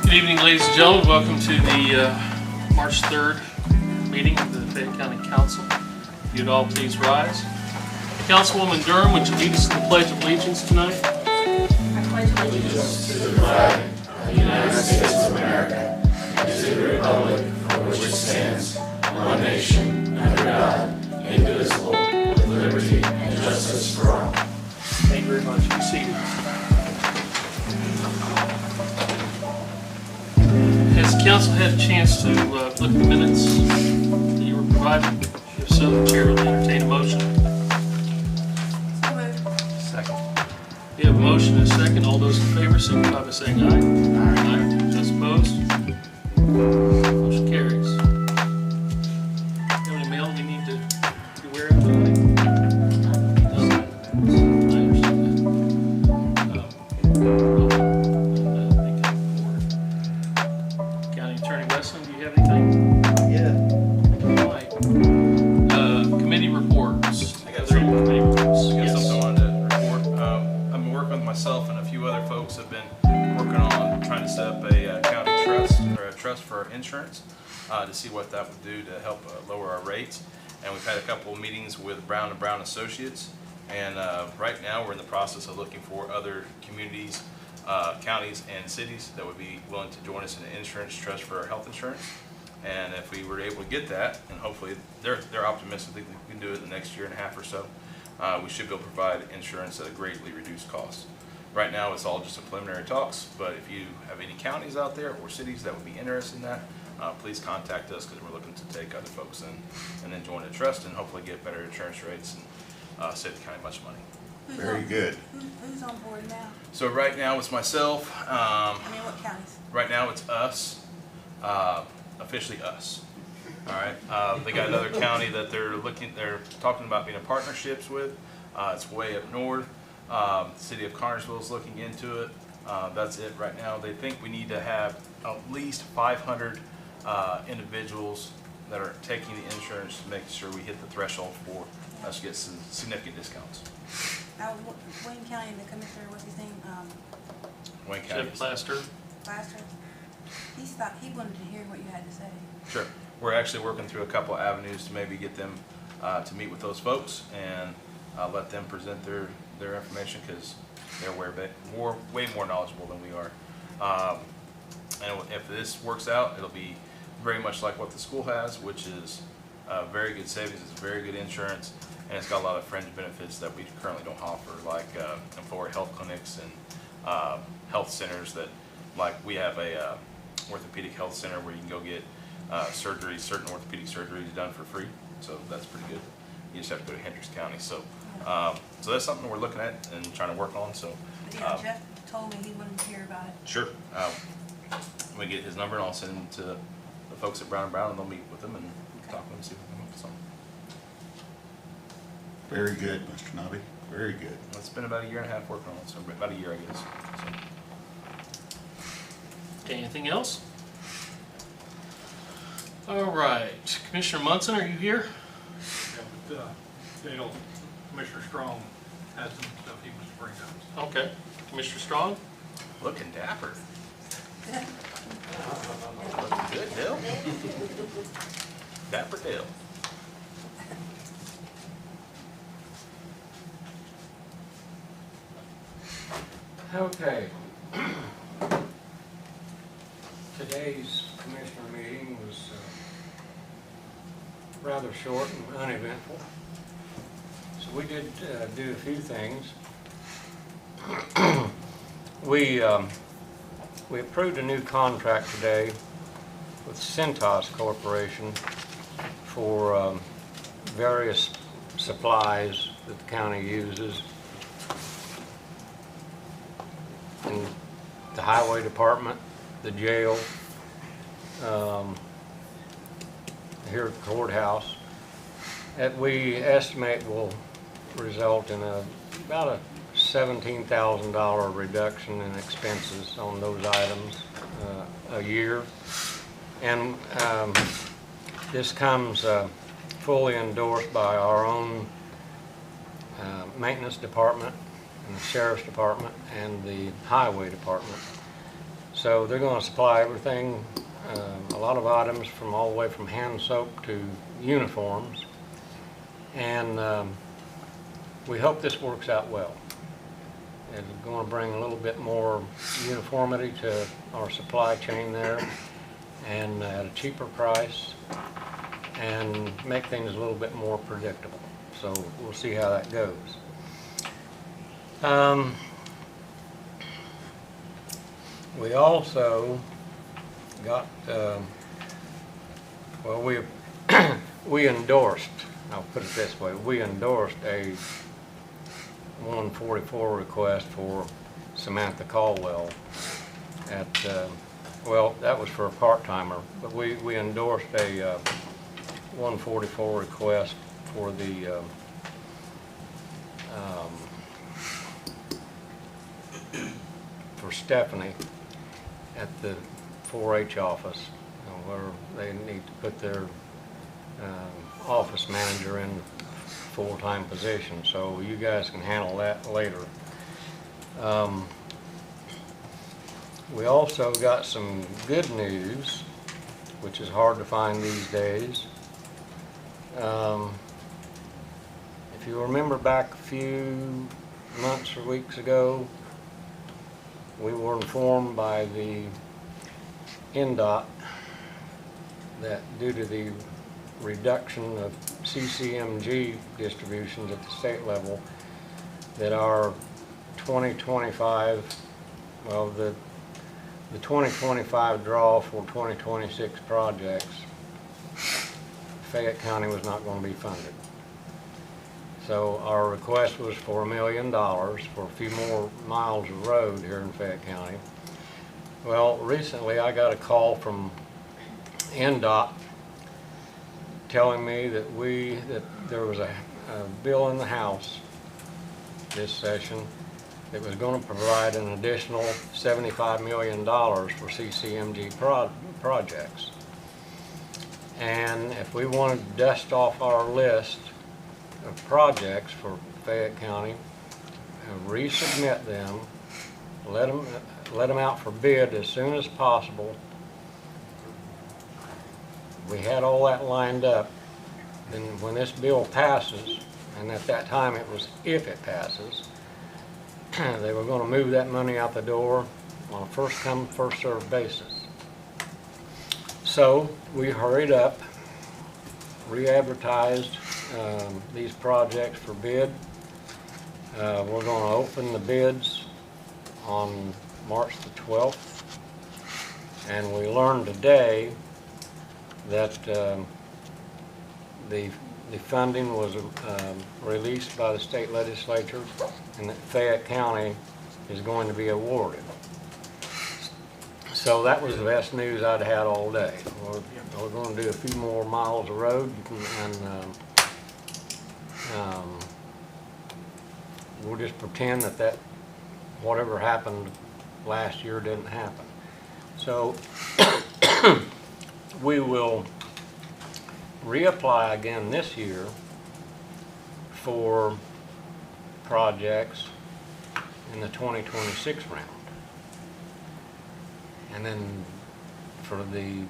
Good evening, ladies and gentlemen. Welcome to the March 3rd meeting of the Fayette County Council. If you'd all please rise. Councilwoman Durham, would you lead us in the Pledge of Allegiance tonight? I pledge allegiance to the flag of the United States of America and to the republic for which it stands, one nation, under God, indivisible, with liberty and justice for all. Thank you very much. Be seated. Has the council had a chance to look at the minutes that you were provided? If so, the chair will entertain a motion. Second. We have a motion and a second. All those in favor signify by saying aye. Aye. Those opposed? Motion carries. Any mail we need to be aware of tonight? No? I understand that. County Attorney Westland, do you have anything? Yeah. All right. Committee reports. I got Other committee reports. I got Yes. something I wanted to report. I've been working with myself and a few other folks have been working on trying to set up a county trust or a trust for our insurance to see what that would do to help lower our rates. And we've had a couple of meetings with Brown & Brown Associates. And right now we're in the process of looking for other communities, counties and cities that would be willing to join us in an insurance trust for our health insurance. And if we were able to get that, and hopefully they're optimistic that we can do it in the next year and a half or so, we should be able to provide insurance at a greatly reduced cost. Right now it's all just a preliminary talks, but if you have any counties out there or cities that would be interested in that, please contact us because we're looking to take other folks in and then join a trust and hopefully get better insurance rates and save the county much money. Very good. Who's on board now? So right now it's myself. I mean, what counties? Right now it's us, officially us. All right. They got another county that they're talking about being in partnerships with. It's way up north. The city of Connersville is looking into it. That's it right now. They think we need to have at least 500 individuals that are taking the insurance to make sure we hit the threshold for us to get some significant discounts. Wayne County, the commissioner, what's his name? Wayne County. Jeff Plaster. Plaster. He wanted to hear what you had to say. Sure. We're actually working through a couple of avenues to maybe get them to meet with those folks and let them present their information because they're way more knowledgeable than we are. And if this works out, it'll be very much like what the school has, which is very good savings, it's very good insurance, and it's got a lot of fringe benefits that we currently don't offer, like employer health clinics and health centers that, like we have a orthopedic health center where you can go get surgeries, certain orthopedic surgeries done for free. So that's pretty good. You just have to go to Hendricks County. So, so that's something we're looking at and trying to work on. So, But yeah, Jeff told me he wanted to hear about it. sure. We get his number and I'll send him to the folks at Brown & Brown and they'll meet with them and talk to them and see if we can come up with something. Very good, Mr. Nobby. Very good. It's been about a year and a half working on it, so about a year, I guess. So. Okay, anything else? All right, Commissioner Munson, are you here? Yeah, but Dale, Commissioner Strong has some stuff he wants to bring up. Okay, Commissioner Strong? Looking dapper. Looking good, Dale. Dapper Dale. Okay. Today's commissioner meeting was rather short and uneventful. So we did do a few things. We approved a new contract today with Centos Corporation for various supplies that the county uses. In the highway department, the jail, here at the courthouse, that we estimate will result in about a $17,000 reduction in expenses on those items a year. And this comes fully endorsed by our own maintenance department and the sheriff's department and the highway department. So they're gonna supply everything, a lot of items from all the way from hand soap to uniforms. And we hope this works out well. It's going to bring a little bit more uniformity to our supply chain there, and at a cheaper price, and make things a little bit more predictable. So we'll see how that goes. We also got, well, we endorsed, I'll put it this way, we endorsed a 144 request for Samantha Caldwell at, well, that was for a part-timer, but we endorsed a 144 request for the for Stephanie at the 4-H office, where they need to put their office manager in full-time position, so you guys can handle that later. We also got some good news, which is hard to find these days. If you remember back a few months or weeks ago, we were informed by the NDOT that due to the reduction of CCMG distributions at the state level, that our 2025, well, the 2025 draw for 2026 projects, Fayette County was not going to be funded. So our request was for $1 million for a few more miles of road here in Fayette County. Well, recently I got a call from NDOT telling me that there was a bill in the House this session that was going to provide an additional $75 million for CCMG projects. And if we wanted to dust off our list of projects for Fayette County, resubmit them, let them out for bid as soon as possible. We had all that lined up. Then when this bill passes, and at that time it was if it passes, they were going to move that money out the door on a first come, first served basis. So we hurried up, re-advertised these projects for bid. We're going to open the bids on March the 12th, and we learned today that the funding was released by the state legislature, and that Fayette County is going to be awarded. So that was the best news I'd had all day. We're going to do a few more miles of road, and we'll just pretend that whatever happened last year didn't happen. So we will reapply again this year for projects in the 2026 round. And then for the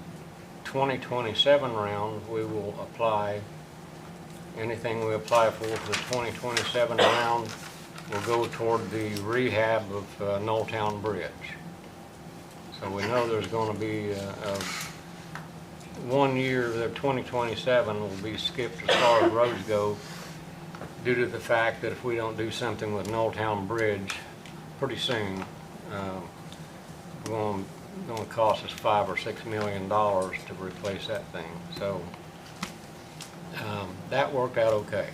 2027 round, we will apply, anything we apply for the 2027 round will go toward the rehab of Knolltown Bridge. So we know there's going to be 1 year, the 2027 will be skipped as far as roads go, due to the fact that if we don't do something with Knolltown Bridge pretty soon, it's going to cost us $5 or $6 million to replace that thing. So that worked out okay.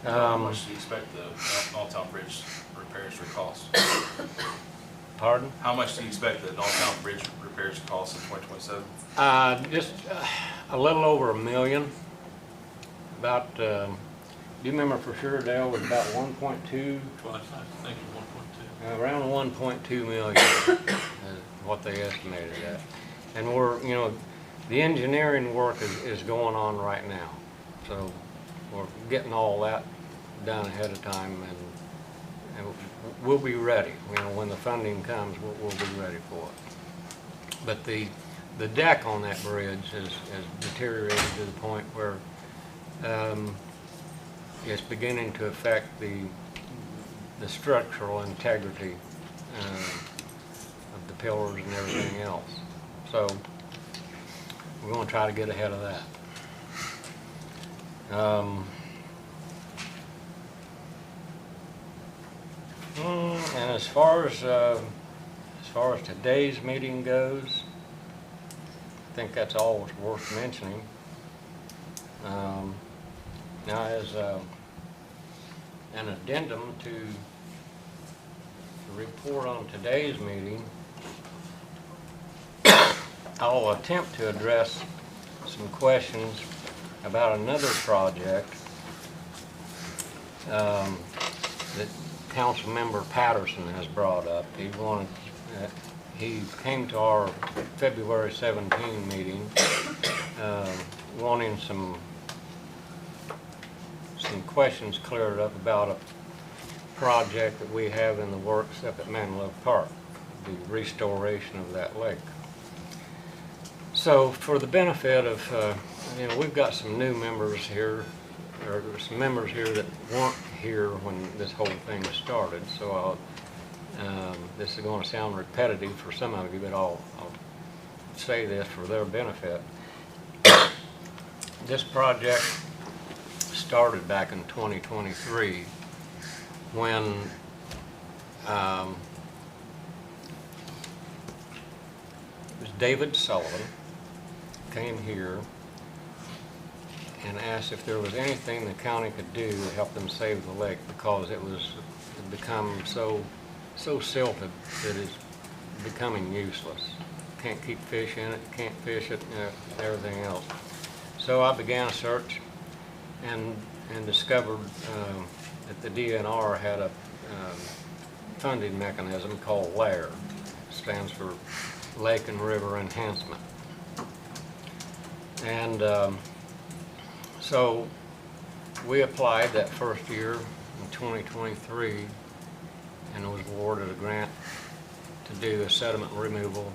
How much do you expect the Knolltown Bridge repairs to cost? Pardon? How much do you expect the Knolltown Bridge repairs to cost in 2027? Just a little over $1 million. About, do you remember for sure, Dale, was about 1.2? Well, I think it's 1.2. Around 1.2 million is what they estimated at. And we're, the engineering work is going on right now. So we're getting all that done ahead of time, and we'll be ready. You know, when the funding comes, we'll be ready for it. But the deck on that bridge has deteriorated to the point where it's beginning to affect the structural integrity of the pillars and everything else. So we're going to try to get ahead of that. And as far as today's meeting goes, I think that's all that's worth mentioning. Now, as an addendum to the report on today's meeting, I'll attempt to address some questions about another project that Councilmember Patterson has brought up. He came to our February 17 meeting wanting some questions cleared up about a project that we have in the works up at Manlove Park, the restoration of that lake. So for the benefit of, we've got some new members here, or some members here that weren't here when this whole thing started, so this is going to sound repetitive for some of you, but I'll say this for their benefit. This project started back in 2023 when it was David Sullivan came here and asked if there was anything the county could do to help them save the lake, because it had become so silted that it's becoming useless. Can't keep fish in it, can't fish it, everything else. So I began a search and discovered that the DNR had a funding mechanism called LAIR. It stands for Lake and River Enhancement. And so we applied that first year in 2023 and was awarded a grant to do a sediment removal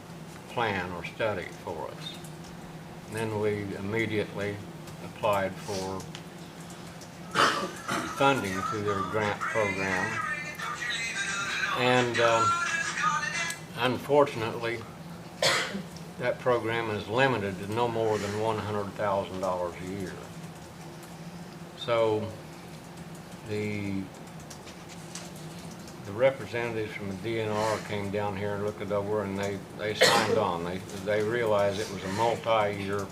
plan or study for us. And then we immediately applied for funding through their grant program. And unfortunately, that program is limited to no more than $100,000 a year. So the representatives from the DNR came down here and looked it over, and they signed on. They realized it was a multi-year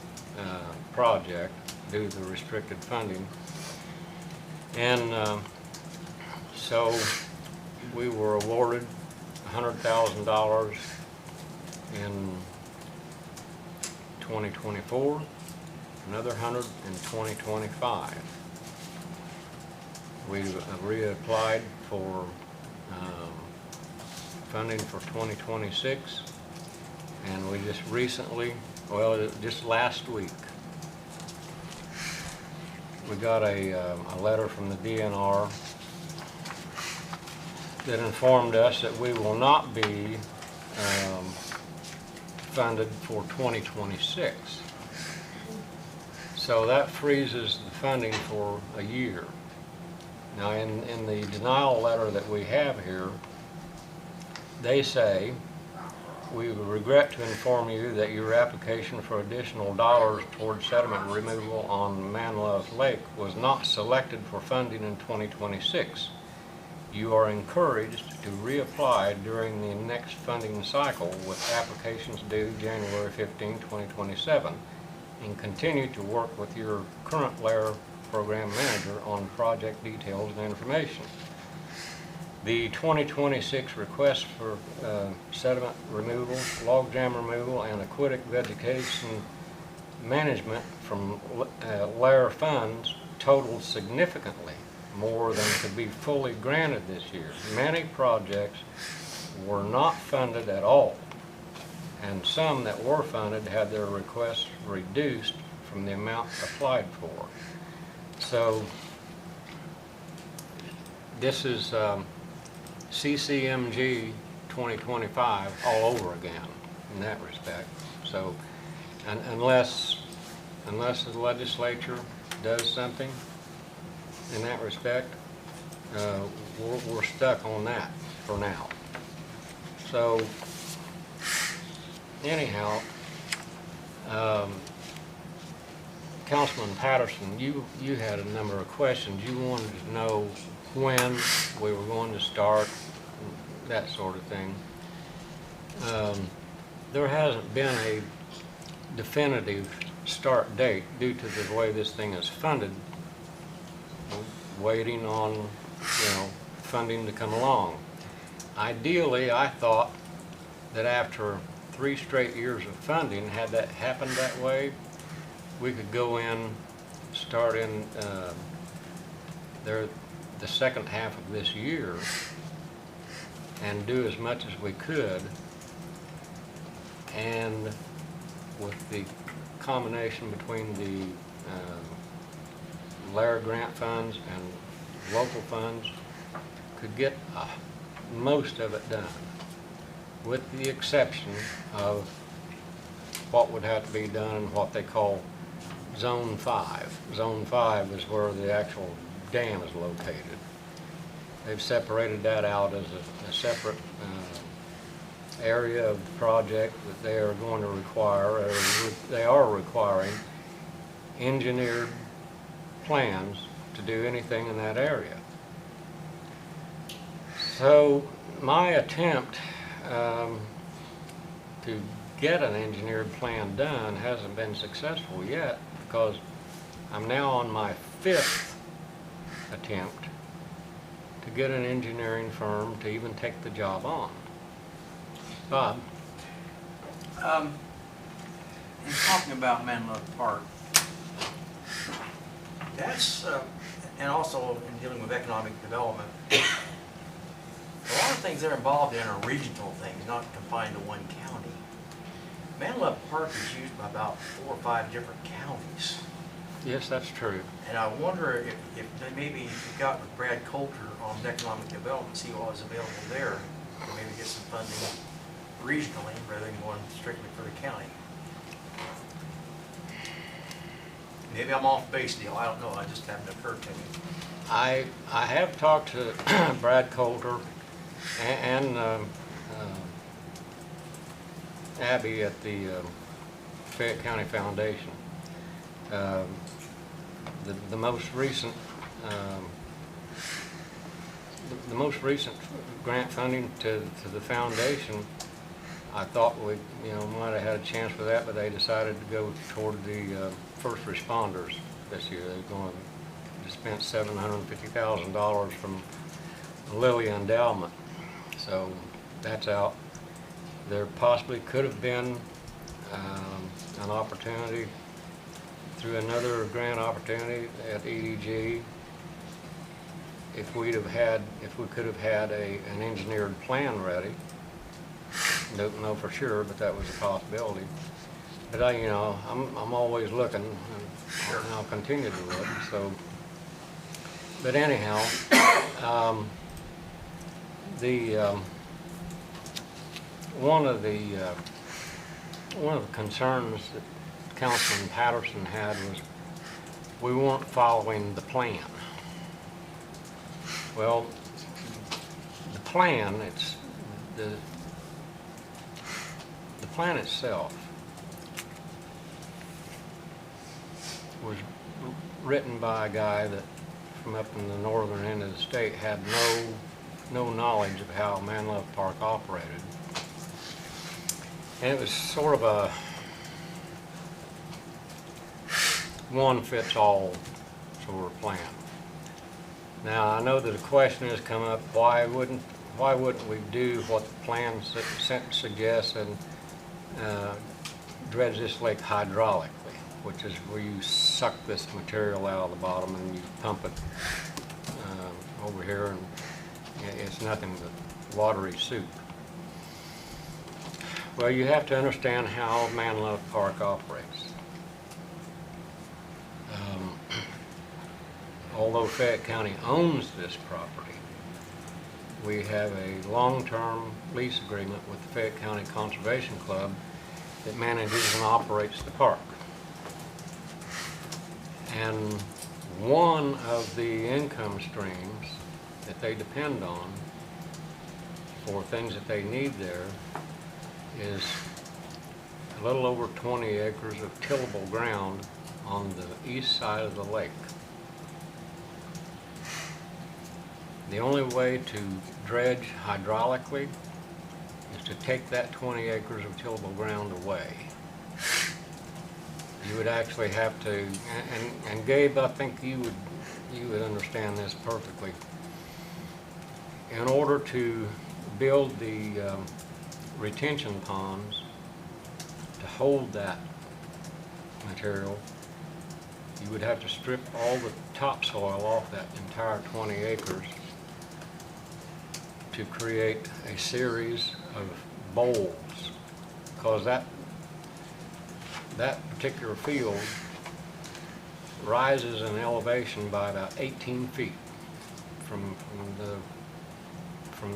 project due to the restricted funding. And so we were awarded $100,000 in 2024, another 100 in 2025. We reapplied for funding for 2026, and we just recently, just last week, we got a letter from the DNR that informed us that we will not be funded for 2026. So that freezes the funding for a year. Now in the denial letter that we have here, they say, we regret to inform you that your application for additional dollars towards sediment removal on Manlove Lake was not selected for funding in 2026. You are encouraged to reapply during the next funding cycle with applications due January 15, 2027, and continue to work with your current LAIR program manager on project details and information. The 2026 request for sediment removal, logjam removal, and aquatic vegetation management from LAIR funds totaled significantly more than could be fully granted this year. Many projects were not funded at all, and some that were funded had their requests reduced from the amount applied for. So this is CCMG 2025 all over again in that respect. So, unless the legislature does something in that respect, we're stuck on that for now. So, anyhow, Councilman Patterson, you had a number of questions. You wanted to know when we were going to start, that sort of thing. There hasn't been a definitive start date due to the way this thing is funded. We're waiting on, funding to come along. Ideally, I thought that after 3 straight years of funding, had that happened that way, we could go in, start in the second half of this year and do as much as we could, and with the combination between the LAIR grant funds and local funds, could get most of it done, with the exception of what would have to be done in what they call Zone 5. Zone 5 is where the actual dam is located. They've separated that out as a separate area of the project that they are going to require, or they are requiring engineered plans to do anything in that area. So my attempt to get an engineered plan done hasn't been successful yet, because I'm now on my 5th attempt to get an engineering firm to even take the job on. Bob? In talking about Manlove Park, that's, and also in dealing with economic development, a lot of things they're involved in are regional things, not confined to one county. Manlove Park is used by about 4 or 5 different counties. Yes, that's true. And I wonder if they maybe got with Brad Coulter on economic development, see what was available there, and maybe get some funding regionally rather than going strictly for the county. Maybe I'm off base, Neil, I don't know, I just haven't occurred to me. I have talked to Brad Coulter and Abby at the Fayette County Foundation. The most recent grant funding to the foundation, I thought we might have had a chance for that, but they decided to go toward the first responders this year. They're going to spend $750,000 from the Lilly Endowment, so that's out. There possibly could have been an opportunity through another grant opportunity at EDG if we could have had an engineered plan ready. Don't know for sure, but that was a possibility. But I'm always looking, and I'll continue to look. So, but anyhow, one of the concerns that Councilman Patterson had was we weren't following the plan. Well, the plan, the plan itself was written by a guy that from up in the northern end of the state had no knowledge of how Manlove Park operated. And it was sort of a one-fits-all sort of plan. Now, I know that a question has come up, why wouldn't we do what the plan suggests and dredge this lake hydraulically, which is where you suck this material out of the bottom and you pump it over here, and it's nothing but watery soup. Well, you have to understand how Manlove Park operates. Although Fayette County owns this property, we have a long-term lease agreement with the Fayette County Conservation Club that manages and operates the park. And one of the income streams that they depend on for things that they need there is a little over 20 acres of tillable ground on the east side of the lake. The only way to dredge hydraulically is to take that 20 acres of tillable ground away. You would actually have to, and Gabe, I think you would understand this perfectly. In order to build the retention ponds to hold that material, you would have to strip all the topsoil off that entire 20 acres to create a series of bowls, because that particular field rises in elevation by about 18 feet from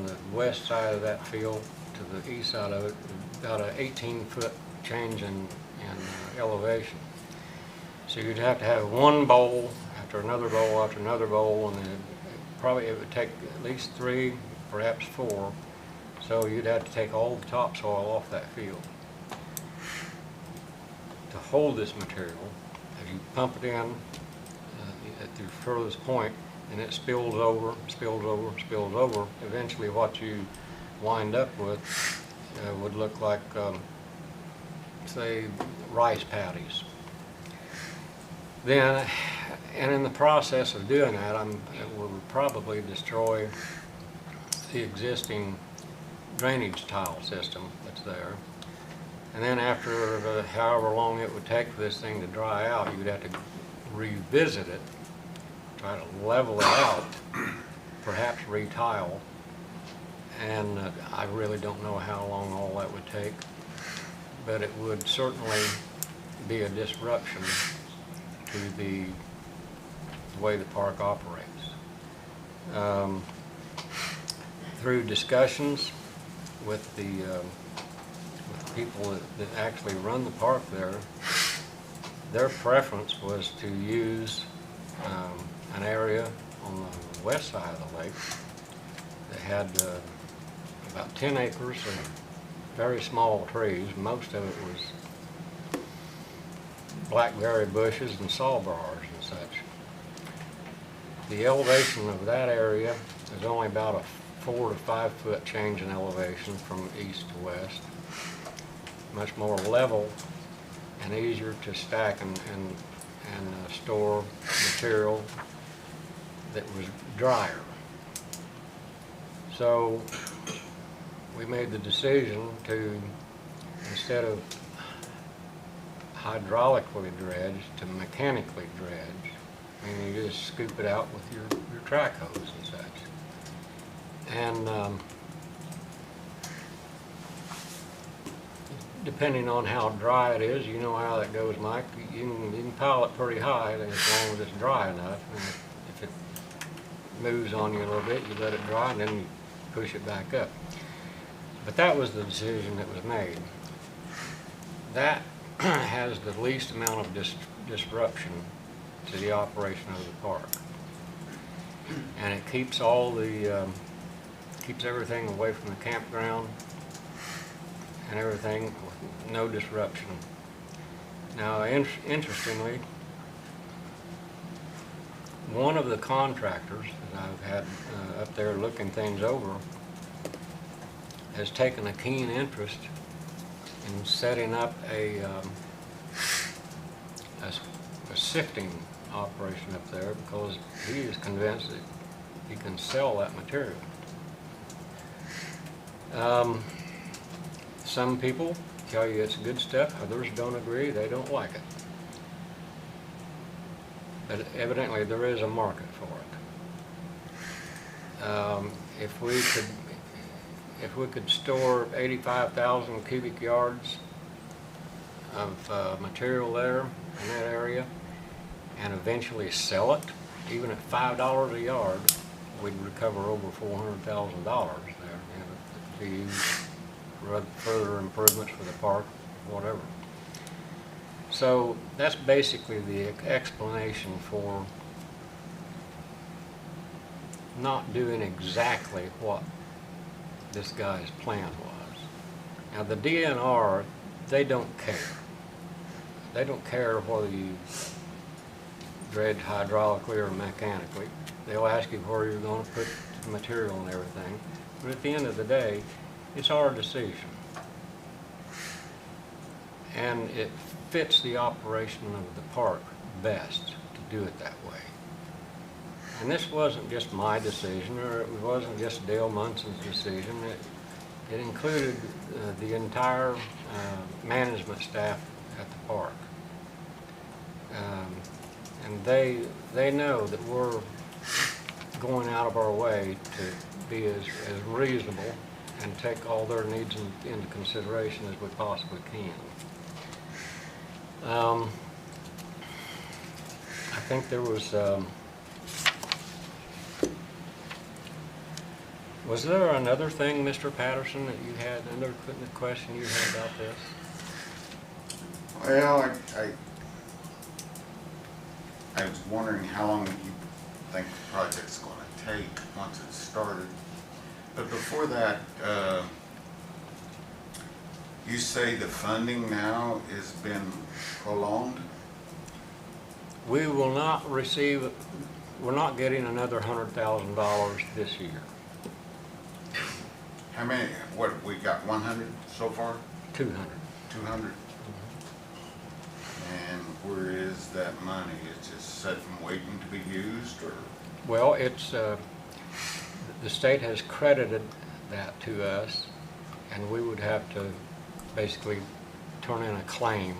the west side of that field to the east side of it, about an 18-foot change in elevation. So you'd have to have one bowl after another bowl after another bowl, and then it would take at least 3, perhaps 4. So you'd have to take all the topsoil off that field. To hold this material, as you pump it in at the furthest point, and it spills over, spills over, spills over, eventually what you wind up with would look like, say, rice paddies. Then, and in the process of doing that, it will probably destroy the existing drainage tile system that's there. And then after however long it would take for this thing to dry out, you would have to revisit it, try to level it out, perhaps retile. And I really don't know how long all that would take, but it would certainly be a disruption to the way the park operates. Through discussions with the people that actually run the park there, their preference was to use an area on the west side of the lake that had about 10 acres of very small trees. Most of it was blackberry bushes and sawbars and such. The elevation of that area is only about a 4 to 5 foot change in elevation from east to west. Much more level and easier to stack and store material that was drier. So we made the decision to, instead of hydraulically dredge, to mechanically dredge. I mean, you just scoop it out with your track hose and such. And depending on how dry it is, you know how that goes, Mike. You can pile it pretty high as long as it's dry enough. And if it moves on you a little bit, you let it dry and then you push it back up. But that was the decision that was made. That has the least amount of disruption to the operation of the park. And it keeps all the, keeps everything away from the campground and everything with no disruption. Now, interestingly, one of the contractors that I've had up there looking things over has taken a keen interest in setting up a sifting operation up there, because he is convinced that he can sell that material. Some people tell you it's good stuff, others don't agree, they don't like it. But evidently there is a market for it. If we could store 85,000 cubic yards of material there in that area and eventually sell it, even at $5 a yard, we'd recover over $400,000 there, you know, that could be used for further improvements for the park, whatever. So that's basically the explanation for not doing exactly what this guy's plan was. Now the DNR, they don't care. They don't care whether you dredge hydraulically or mechanically. They'll ask you where you're going to put the material and everything. But at the end of the day, it's our decision. And it fits the operation of the park best to do it that way. And this wasn't just my decision, or it wasn't just Dale Munson's decision. It included the entire management staff at the park. And they know that we're going out of our way to be as reasonable and take all their needs into consideration as we possibly can. I think there was there another thing, Mr. Patterson, that you had, another question you had about this? Well, I was wondering how long you think the project's going to take once it's started. But before that, you say the funding now has been prolonged? We will not receive, we're not getting another $100,000 this year. How many, what, we got 100 so far? 200. 200? And where is that money? It's just sitting waiting to be used, or? Well, it's, the state has credited that to us, and we would have to basically turn in a claim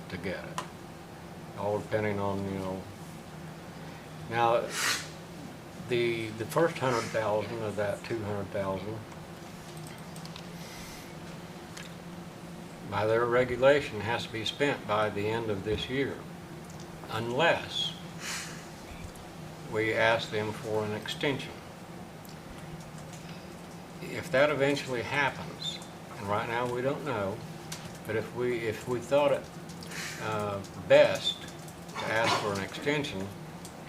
to get it. All depending on, you know. Now, the first 100,000 of that 200,000, by their regulation, has to be spent by the end of this year, unless we ask them for an extension. If that eventually happens, and right now we don't know, but if we thought it best to ask for an extension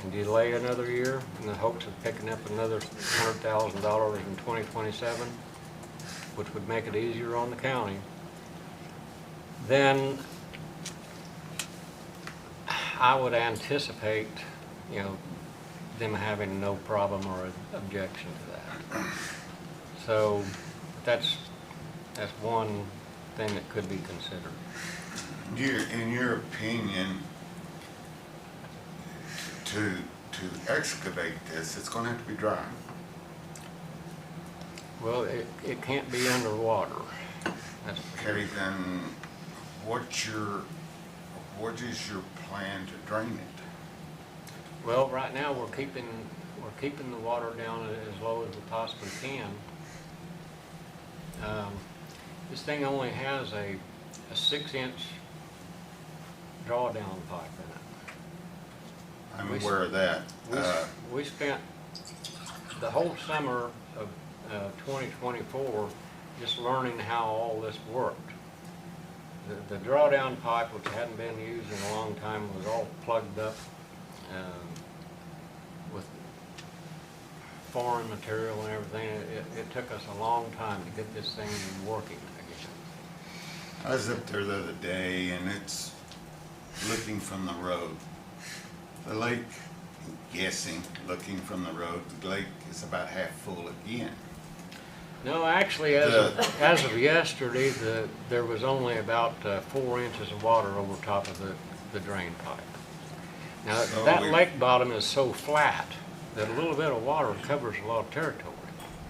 and delay another year in the hopes of picking up another $100,000 in 2027, which would make it easier on the county, then I would anticipate, you know, them having no problem or objection to that. So that's one thing that could be considered. In your opinion, to excavate this, it's going to have to be dry. Well, it can't be underwater. That's for Okay, sure. then what is your plan to drain it? Well, right now we're keeping the water down as low as we possibly can. This thing only has a 6-inch drawdown pipe in it. I'm aware of that. We spent the whole summer of 2024 just learning how all this worked. The drawdown pipe, which hadn't been used in a long time, was all plugged up with foreign material and everything. It took us a long time to get this thing working again. I was up there the other day, and it's looking from the road. The lake, guessing, looking from the road, the lake is about half full again. No, actually, as of yesterday, there was only about 4 inches of water over top of the drain pipe. Now, So that lake bottom is so flat that a little bit of water covers a lot of territory.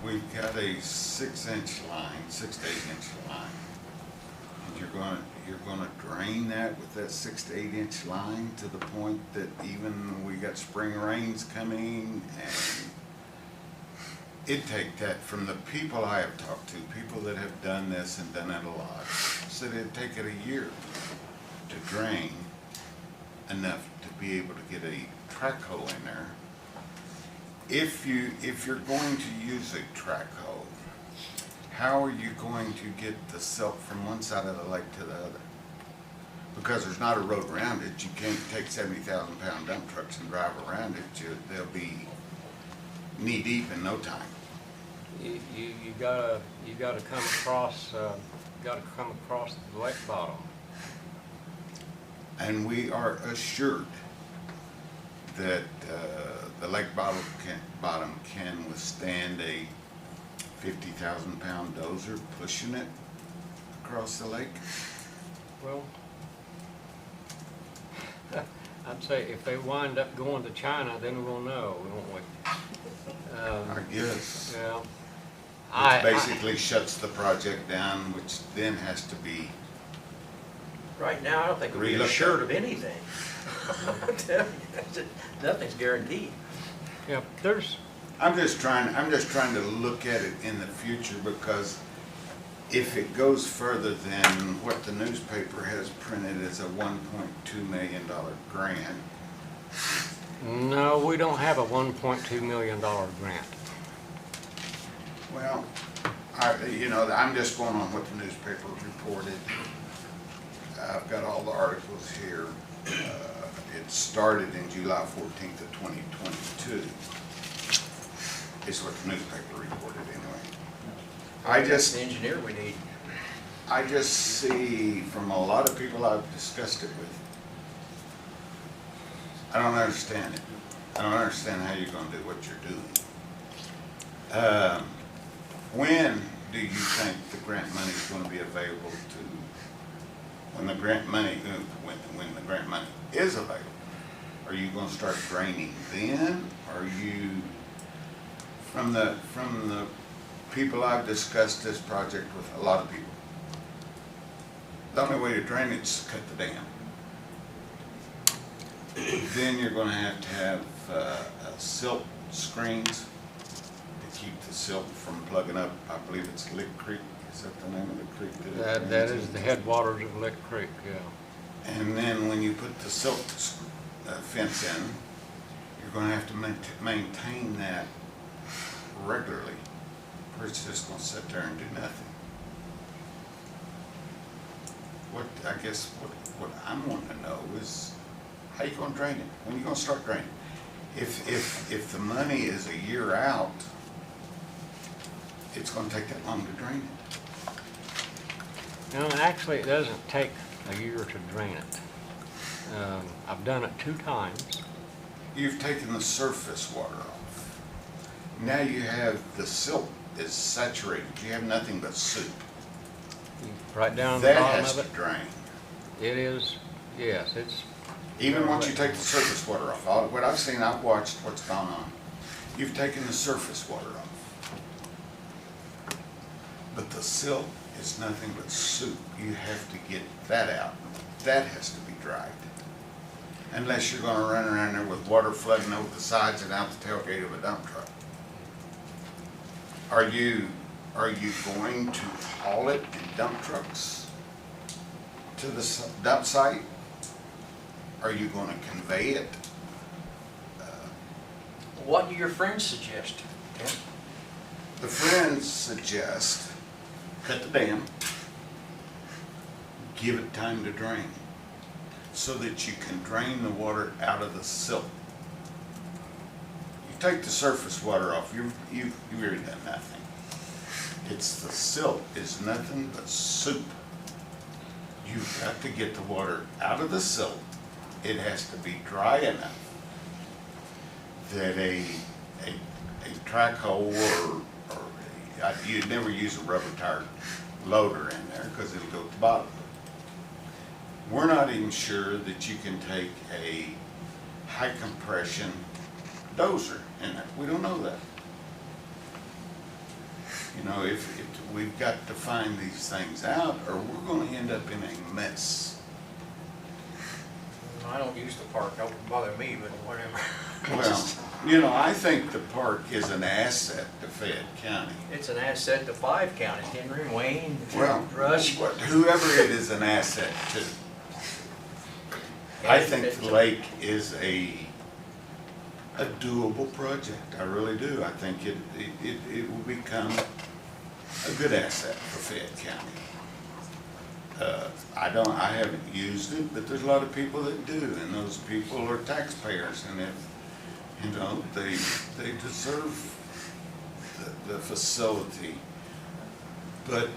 We've got a 6-inch line, 6 to 8-inch line. And you're gonna drain that with that 6 to 8-inch line to the point that even we got spring rains coming, and it'd take that, from the people I have talked to, people that have done this and done it a lot, said it'd take it a year to drain enough to be able to get a track hole in there. if you're going to use a track hole, how are you going to get the silt from one side of the lake to the other? Because there's not a road around it. You can't take 70,000-pound dump trucks and drive around it. They'll be knee deep in no time. You gotta come across, the lake bottom. And we are assured that the lake bottom can withstand a 50,000-pound dozer pushing it across the lake. Well, I'd say if they wind up going to China, then we'll know, won't we? I guess. Yeah. Which basically shuts the project down, which then has to be. Right now, I don't think we're Relook. assured of anything. I'm telling you, nothing's guaranteed. Yeah, I'm just trying to look at it in the future, because if it goes further than what the newspaper has printed as a $1.2 million grant. no, we don't have a $1.2 million grant. Well, I'm just going on what the newspaper reported. I've got all the articles here. It started in July 14th of 2022. Is what the newspaper reported anyway. That's the engineer we need. I just see from a lot of people I've discussed it with, I don't understand it. I don't understand how you're going to do what you're doing. When do you think the grant money is going to be available to, when the grant money is available? Are you going to start draining then? Are you, from the people I've discussed this project with, a lot of people, the only way to drain it is to cut the dam. Then you're going to have silt screens to keep the silt from plugging up. I believe it's Lick Creek. Is that the name of the creek? That is the headwaters of Lick Creek, yeah. And then when you put the silt fence in, you're going to have to maintain that regularly, or it's just going to sit there and do nothing. What I'm wanting to know is, how you going to drain it? When are you going to start draining? If the money is a year out, it's going to take that long to drain it. No, actually, it doesn't take a year to drain it. I've done it 2 times. You've taken the surface water off. Now you have the silt is saturated. You have nothing but soup. Right down the That bottom has of to it. drain. It is, yes, it's. Even once you take the surface water off, what I've seen, I've watched what's gone on. You've taken the surface water off. But the silt is nothing but soup. You have to get that out. That has to be dried. Unless you're gonna run around there with water flooding over the sides and out the tailgate of a dump truck. Are you going to haul it in dump trucks to the dump site? Are you going to convey it? What do your friends suggest? Ken? The friends suggest cut the dam, give it time to drain, so that you can drain the water out of the silt. You take the surface water off, you've really done nothing. It's the silt is nothing but soup. You've got to get the water out of the silt. It has to be dry enough that a track hole you'd never use a rubber tire loader in there because it'll go to the bottom. We're not even sure that you can take a high compression dozer in there. We don't know that. You know, if we've got to find these things out, or we're going to end up in a mess. I don't use the park, that wouldn't bother me, but whatever. Well, you know, I think the park is an asset to Fayette County. It's an asset to 5 counties, Henry, Wayne, Well, Rush. whoever it is an asset to. I think the lake is a a doable project. I really do. I think it will become a good asset for Fayette County. I haven't used it, but there's a lot of people that do, and those people are taxpayers, and if, you know, they deserve the facility. But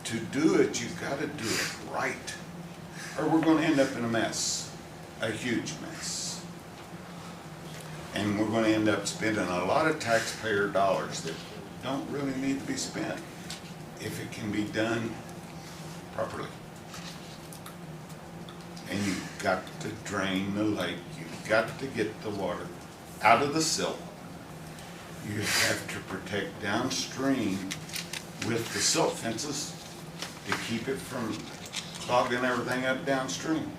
to do it, you've got to do it right, or we're going to end up in a mess, a huge mess. And we're going to end up spending a lot of taxpayer dollars that don't really need to be spent if it can be done properly. And you've got to drain the lake. You've got to get the water out of the silt. You have to protect downstream with the silt fences to keep it from clogging everything up downstream.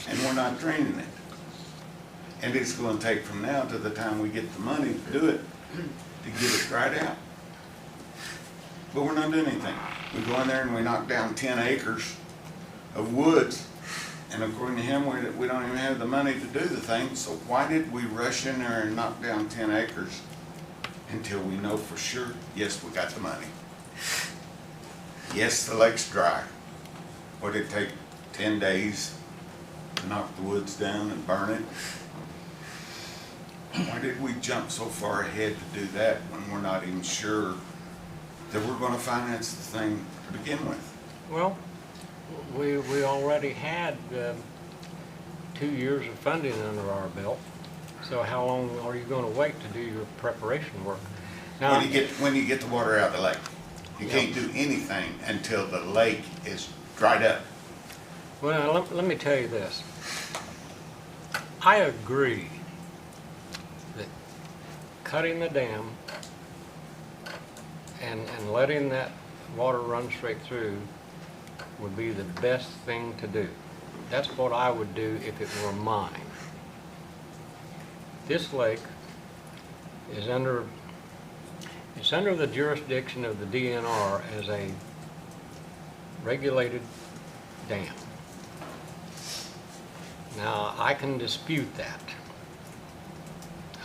And we're not draining it. And it's going to take from now to the time we get the money to do it, to get it dried out. But we're not doing anything. We go in there and we knock down 10 acres of woods, and according to him, we don't even have the money to do the thing. So why did we rush in there and knock down 10 acres until we know for sure, yes, we got the money? Yes, the lake's dry. Would it take 10 days to knock the woods down and burn it? Why did we jump so far ahead to do that when we're not even sure that we're going to finance the thing to begin with? Well, we already had 2 years of funding under our belt. So how long are you going to wait to do your preparation work? Now, When you get the water out of the lake, you can't do anything until the lake is dried up. well, let me tell you this. I agree that cutting the dam and letting that water run straight through would be the best thing to do. That's what I would do if it were mine. This lake is under the jurisdiction of the DNR as a regulated dam. Now, I can dispute that.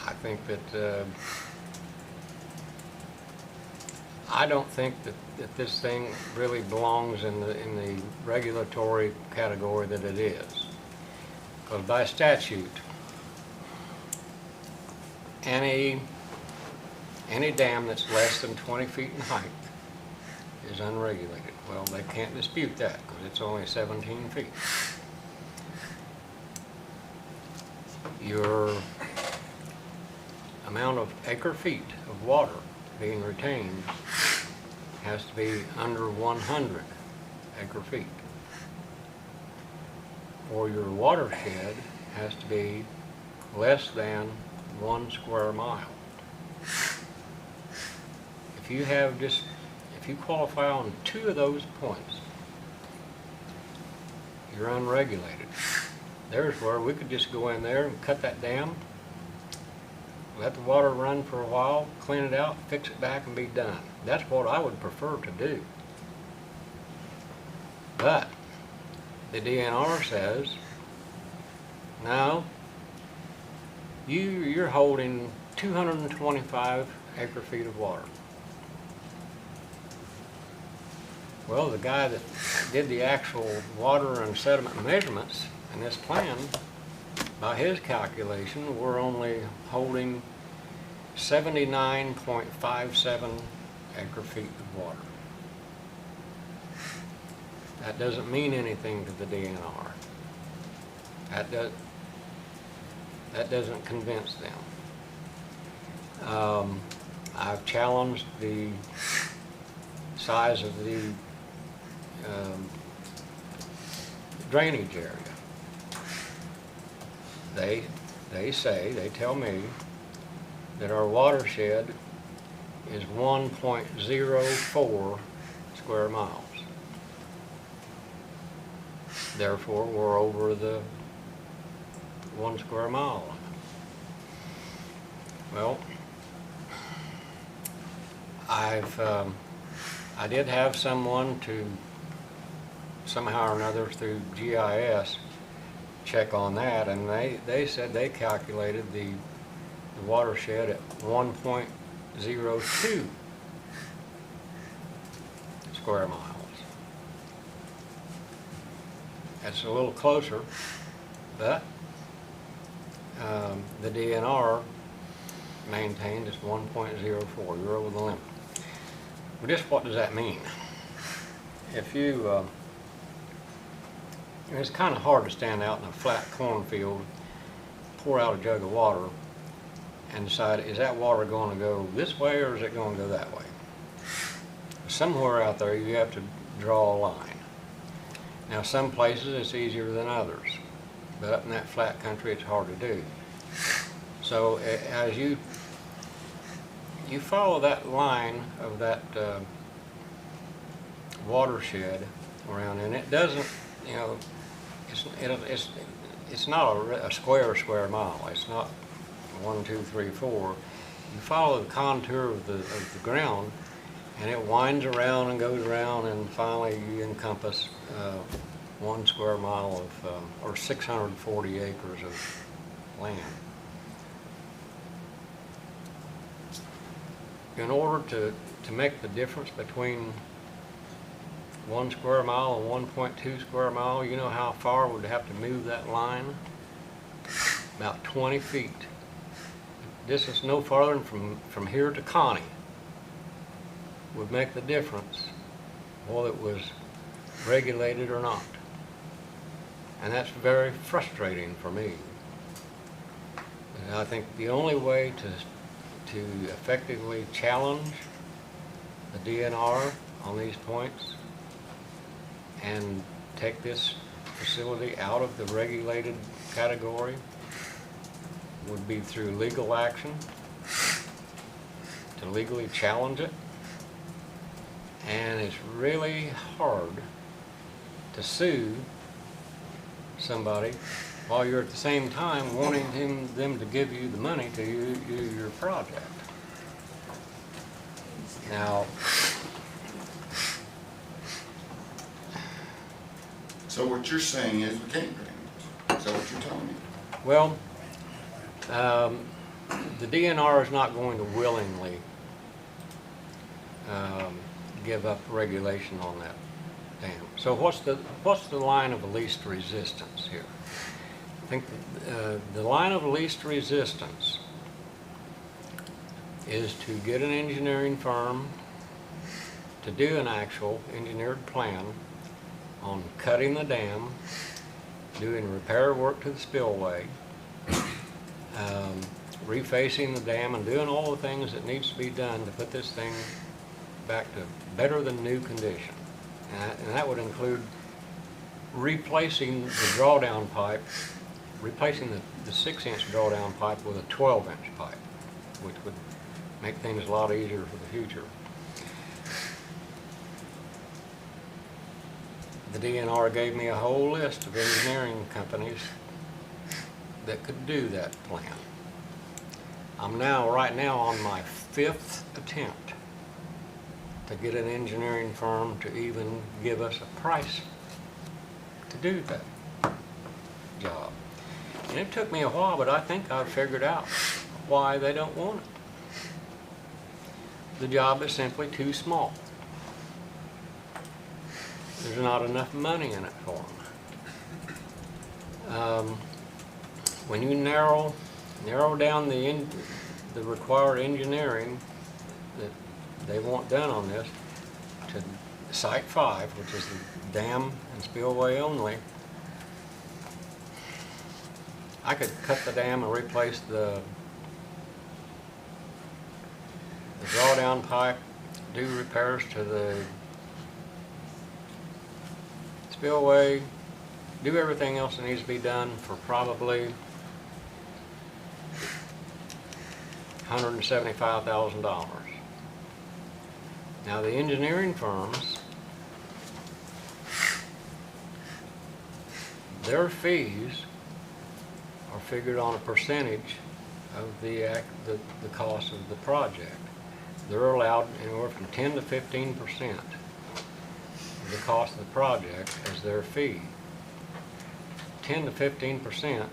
I think that I don't think that this thing really belongs in the regulatory category that it is. Because by statute, any dam that's less than 20 feet in height is unregulated. Well, they can't dispute that because it's only 17 feet. Your amount of acre feet of water being retained has to be under 100 acre feet. Or your watershed has to be less than 1 square mile. If you qualify on 2 of those points, you're unregulated. There's where we could just go in there and cut that dam, let the water run for a while, clean it out, fix it back, and be done. That's what I would prefer to do. But the DNR says, no, you're holding 225 acre feet of water. Well, the guy that did the actual water and sediment measurements in this plan, by his calculation, we're only holding 79.57 acre feet of water. That doesn't mean anything to the DNR. That doesn't convince them. I've challenged the size of the drainage area. They tell me that our watershed is 1.04 square miles. Therefore, we're over the 1 square mile limit. Well, I did have someone to somehow or another through GIS check on that, and they said they calculated the watershed at 1.02 square miles. That's a little closer, but the DNR maintained it's 1.04. You're over the limit. Well, just what does that mean? If you, it's kind of hard to stand out in a flat cornfield, pour out a jug of water, and decide, is that water going to go this way or is it going to go that way? Somewhere out there you have to draw a line. Now some places it's easier than others, but up in that flat country it's hard to do. So as you follow that line of that watershed around, and it doesn't, you know, it's not a square mile. It's not 1, 2, 3, 4. You follow the contour of the ground, and it winds around and goes around, and finally you encompass 1 square mile of, or 640 acres of land. In order to make the difference between 1 square mile and 1.2 square mile, you know how far we'd have to move that line? About 20 feet. Distance no farther than from here to Connie would make the difference whether it was regulated or not. And that's very frustrating for me. And I think the only way to effectively challenge the DNR on these points and take this facility out of the regulated category would be through legal action, to legally challenge it. And it's really hard to sue somebody while you're at the same time wanting them to give you the money to do your project. Now, So what you're saying is we can't drain it. Is that what you're telling me? well, the DNR is not going to willingly give up regulation on that dam. So what's the line of least resistance here? I think the line of least resistance is to get an engineering firm to do an actual engineered plan on cutting the dam, doing repair work to the spillway, refacing the dam, and doing all the things that needs to be done to put this thing back to better than new condition. And that would include replacing the drawdown pipe, replacing the 6-inch drawdown pipe with a 12-inch pipe, which would make things a lot easier for the future. The DNR gave me a whole list of engineering companies that could do that plan. I'm right now on my 5th attempt to get an engineering firm to even give us a price to do that job. And it took me a while, but I think I've figured out why they don't want it. The job is simply too small. There's not enough money in it for them. When you narrow down the required engineering that they want done on this to Site 5, which is the dam and spillway only, I could cut the dam and replace the drawdown pipe, do repairs to the spillway, do everything else that needs to be done for probably $175,000. Now the engineering firms, their fees are figured on a percentage of the cost of the project. They're allowed anywhere from 10 to 15% of the cost of the project as their fee. 10 to 15% of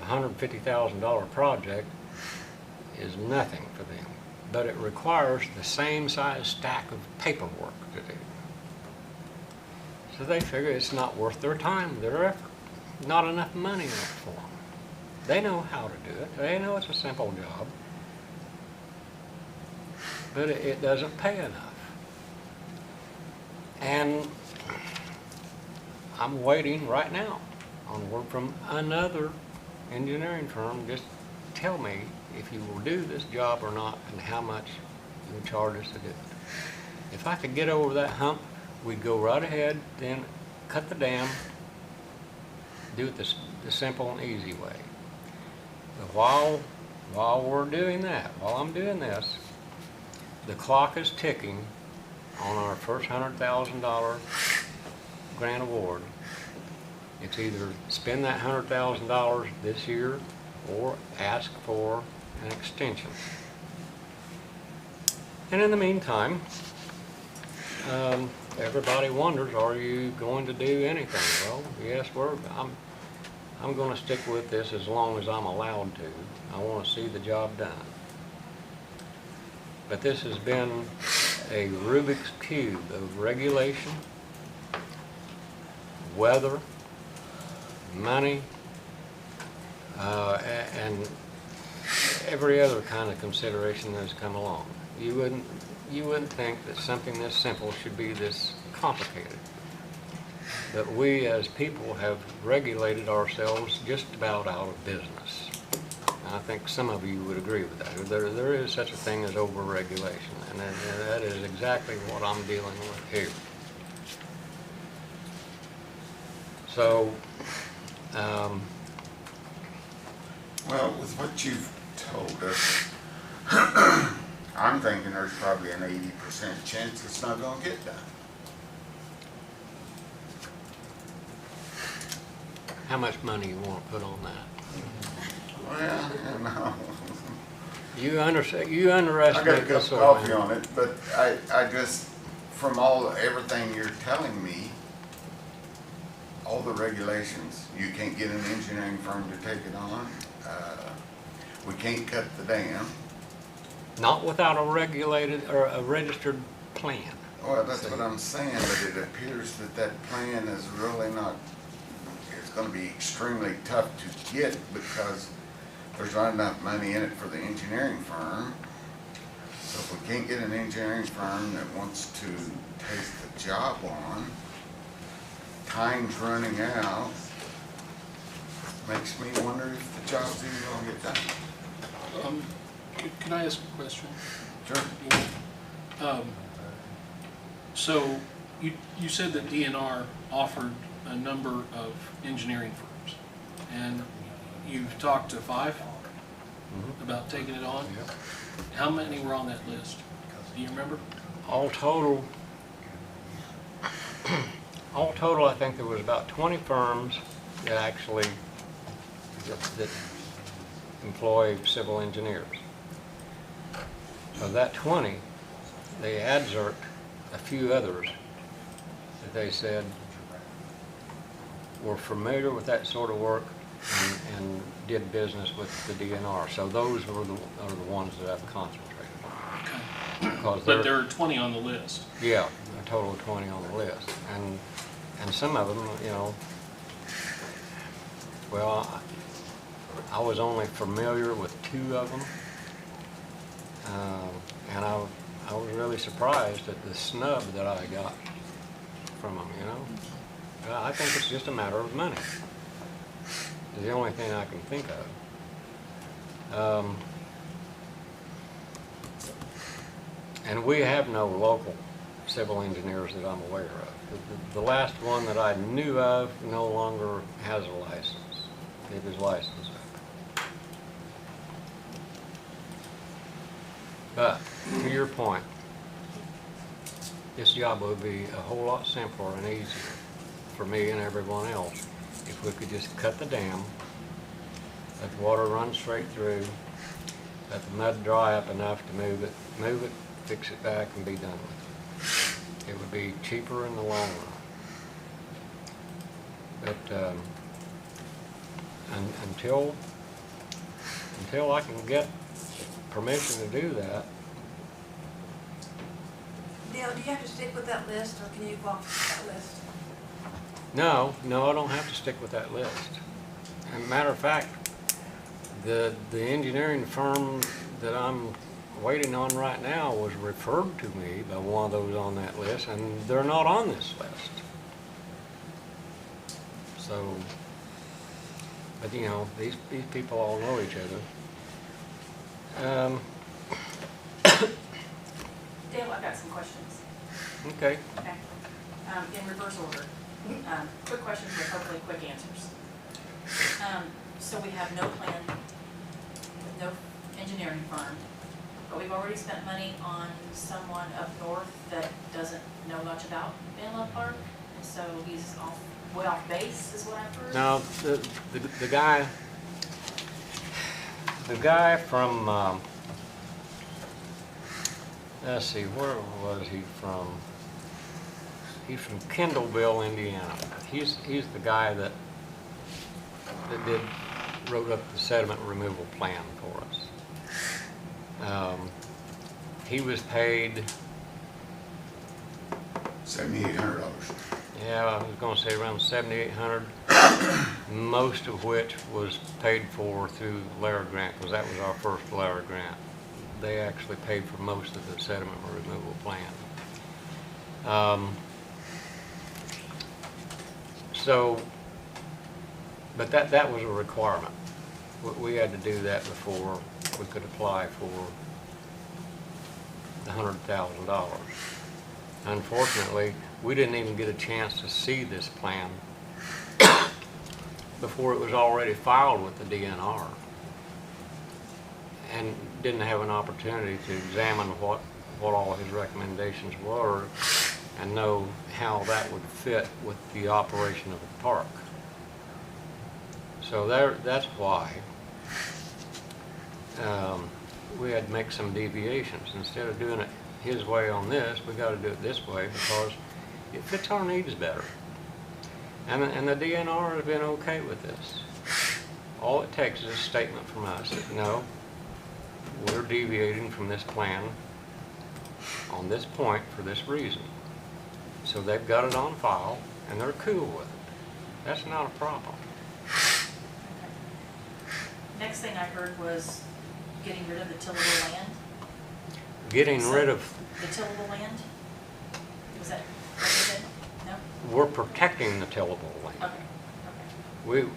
a $150,000 project is nothing for them, but it requires the same size stack of paperwork to do. So they figure it's not worth their time, their effort, not enough money in it for them. They know how to do it. They know it's a simple job, but it doesn't pay enough. And I'm waiting right now on word from another engineering firm. Just tell me if you will do this job or not and how much you would charge us to do it. If I could get over that hump, we'd go right ahead, then cut the dam, do it the simple and easy way. But while we're doing that, while I'm doing this, the clock is ticking on our first $100,000 grant award. It's either spend that $100,000 this year or ask for an extension. And in the meantime, everybody wonders, are you going to do anything? Well, yes, I'm going to stick with this as long as I'm allowed to. I want to see the job done. But this has been a Rubik's Cube of regulation, weather, money, and every other kind of consideration that has come along. You wouldn't think that something this simple should be this complicated. But we as people have regulated ourselves just about out of business. I think some of you would agree with that. There is such a thing as over-regulation, and that is exactly what I'm dealing with here. So, Well, with what you've told us, I'm thinking there's probably an 80% chance it's not gonna get done. how much money you want to put on that? Well, you know, You I underestimate got a cup this of old coffee man. on it, but I just, from everything you're telling me, all the regulations, you can't get an engineering firm to take it on. We can't cut the dam. Not without a regulated or a registered plan. Well, that's what I'm saying, but it appears that plan is really not, it's gonna be extremely tough to get because there's not enough money in it for the engineering firm. So if we can't get an engineering firm that wants to take the job on, time's running out, makes me wonder if the job's even gonna get done. Can I ask a question? Sure. So you said that DNR offered a number of engineering firms, and you've talked to 5 about taking it on? Yep. How many were on that list? Do you remember? All total, I think there was about 20 firms that actually that employ civil engineers. Of that 20, they adjurked a few others that they said were familiar with that sort of work and did business with the DNR. So those are the ones that I've concentrated on. Because But there are 20 on the list. yeah, a total of 20 on the list. And some of them, you know, well, I was only familiar with 2 of them. And I was really surprised at the snub that I got from them, you know. I think it's just a matter of money. It's the only thing I can think of. And we have no local civil engineers that I'm aware of. The last one that I knew of no longer has a license. Gave his license up. But to your point, this job would be a whole lot simpler and easier for me and everyone else if we could just cut the dam, let the water run straight through, let the mud dry up enough to move it, fix it back, and be done with it. It would be cheaper in the long run. But until I can get permission to do that. Dale, do you have to stick with that list, or can you go off that list? No, I don't have to stick with that list. As a matter of fact, the engineering firm that I'm waiting on right now was referred to me by one of those on that list, and they're not on this list. So, but you know, these people all know each other. Dale, I've got some questions. Okay. Okay. In reverse order. Quick questions with hopefully quick answers. So we have no plan, with no engineering firm, but we've already spent money on someone up north that doesn't know much about Manlove Park, and so he's way off base, is what I've heard. Now, the guy from, let's see, where was he from? He's from Kendallville, Indiana. He's the guy that wrote up the sediment removal plan for us. He was paid, $7,800. yeah, I was gonna say around $7,800, most of which was paid for through the LARA grant, because that was our first LARA grant. They actually paid for most of the sediment removal plan. So, but that was a requirement. We had to do that before we could apply for the $100,000. Unfortunately, we didn't even get a chance to see this plan before it was already filed with the DNR, and didn't have an opportunity to examine what all his recommendations were and know how that would fit with the operation of the park. So that's why we had to make some deviations. Instead of doing it his way on this, we got to do it this way because it fits our needs better. And the DNR has been okay with this. All it takes is a statement from us that no, we're deviating from this plan on this point for this reason. So they've got it on file and they're cool with it. That's not a problem. Next thing I heard was getting rid of the tillable land. Getting rid of, The tillable land? Was that what you said? No? we're protecting the tillable land. Okay, okay,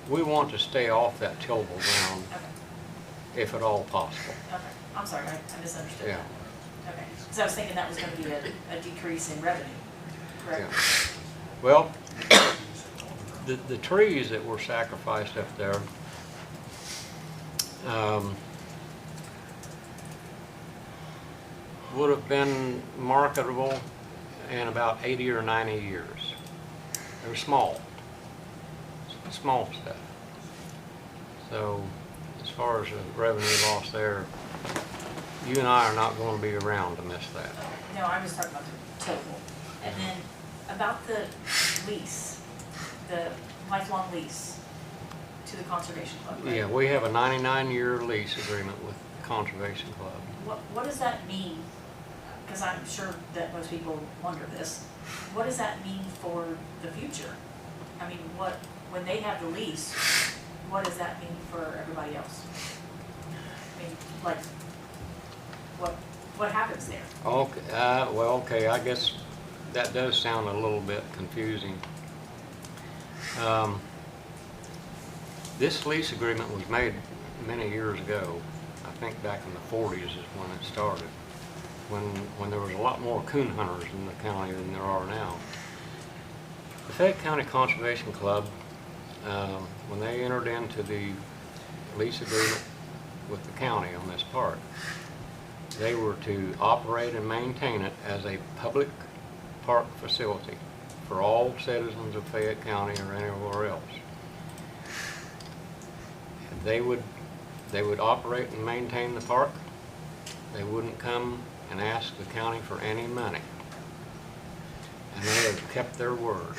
We want to stay off that tillable ground okay, if at all possible. okay. I'm sorry, I misunderstood Yeah. that. Okay, because I was thinking that was going to be a decrease in revenue, correct? Yeah. Well, the trees that were sacrificed up there, would have been marketable in about 80 or 90 years. They were small stuff. So as far as the revenue loss there, you and I are not going to be around to miss that. Okay. No, I was talking about the tillable. And then about the lease, the lifelong lease to the Conservation Club, right? Yeah, we have a 99-year lease agreement with the Conservation Club. What does that mean? Because I'm sure that most people wonder this. What does that mean for the future? I mean, when they have the lease, what does that mean for everybody else? I mean, like, what happens there? Okay, well, okay, I guess that does sound a little bit confusing. This lease agreement was made many years ago. I think back in the 40s is when it started, when there was a lot more coon hunters in the county than there are now. The Fayette County Conservation Club, when they entered into the lease agreement with the county on this park, they were to operate and maintain it as a public park facility for all citizens of Fayette County or anywhere else. They would operate and maintain the park. They wouldn't come and ask the county for any money. And they have kept their word.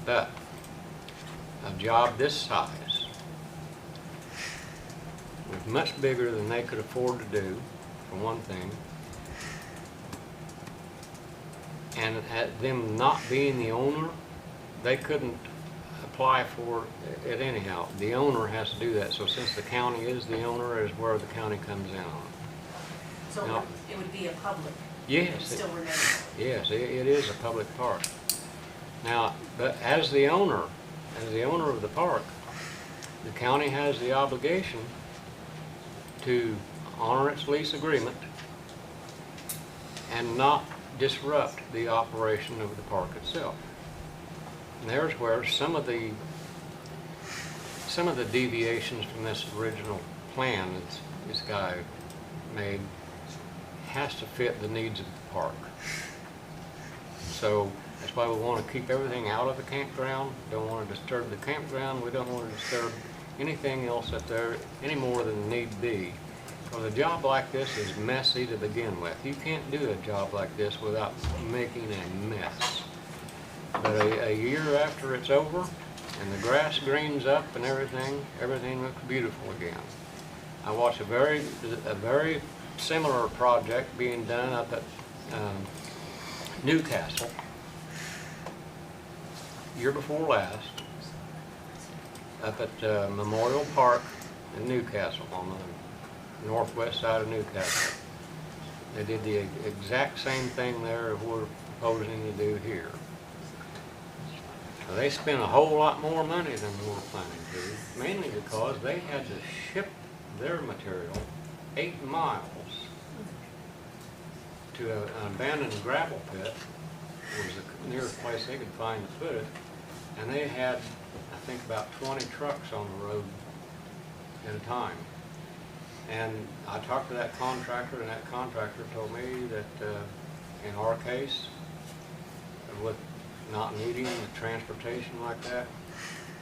But a job this size was much bigger than they could afford to do, for one thing. And at them not being the owner, they couldn't apply for it anyhow. The owner has to do that. So since the county is the owner, is where the county comes in on it. So No. it would be a public, Yes, still remain. yes, it is a public park. Now, but as the owner of the park, the county has the obligation to honor its lease agreement and not disrupt the operation of the park itself. And there's where some of the deviations from this original plan that this guy made has to fit the needs of the park. So that's why we want to keep everything out of the campground. Don't want to disturb the campground. We don't want to disturb anything else up there any more than need be. Because a job like this is messy to begin with. You can't do a job like this without making a mess. But a year after it's over and the grass greens up and everything looks beautiful again. I watched a very similar project being done up at Newcastle year before last, up at Memorial Park in Newcastle on the northwest side of Newcastle. They did the exact same thing there that we're proposing to do here. So they spent a whole lot more money than we were planning to, mainly because they had to ship their material 8 miles to an abandoned gravel pit. It was the nearest place they could find to put it. And they had, I think, about 20 trucks on the road at a time. And I talked to that contractor, and that contractor told me that in our case, with not needing the transportation like that,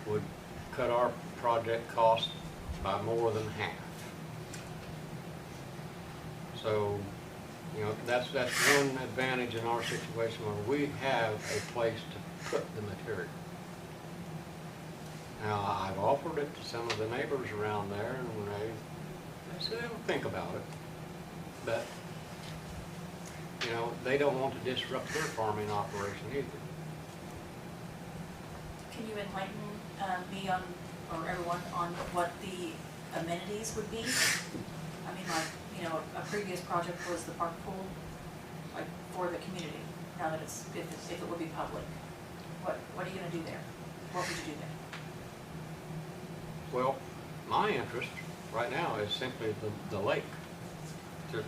would cut our project cost by more than half. So, you know, that's one advantage in our situation where we have a place to put the material. Now, I've offered it to some of the neighbors around there, and they said they'll think about it. But, you know, they don't want to disrupt their farming operation either. Can you enlighten me on, or everyone, on what the amenities would be? I mean, like, you know, a previous project was the park pool, like, for the community. Now that if it would be public, what are you gonna do there? What would you do there? Well, my interest right now is simply the lake, to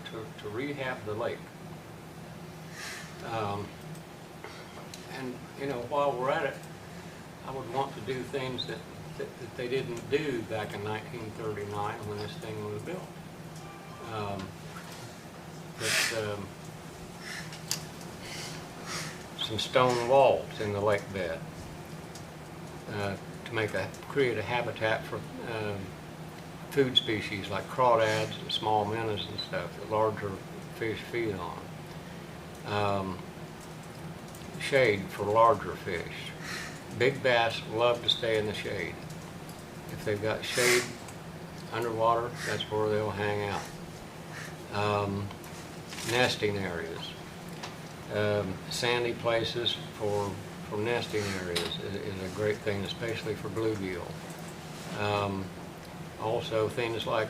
rehab the lake. And, you know, while we're at it, I would want to do things that they didn't do back in 1939 when this thing was built. Some stone walls in the lake bed to create a habitat for food species like crawdads and small minnows and stuff that larger fish feed on. Shade for larger fish. Big bass love to stay in the shade. If they've got shade underwater, that's where they'll hang out. Nesting areas. Sandy places for nesting areas is a great thing, especially for bluegill. Also things like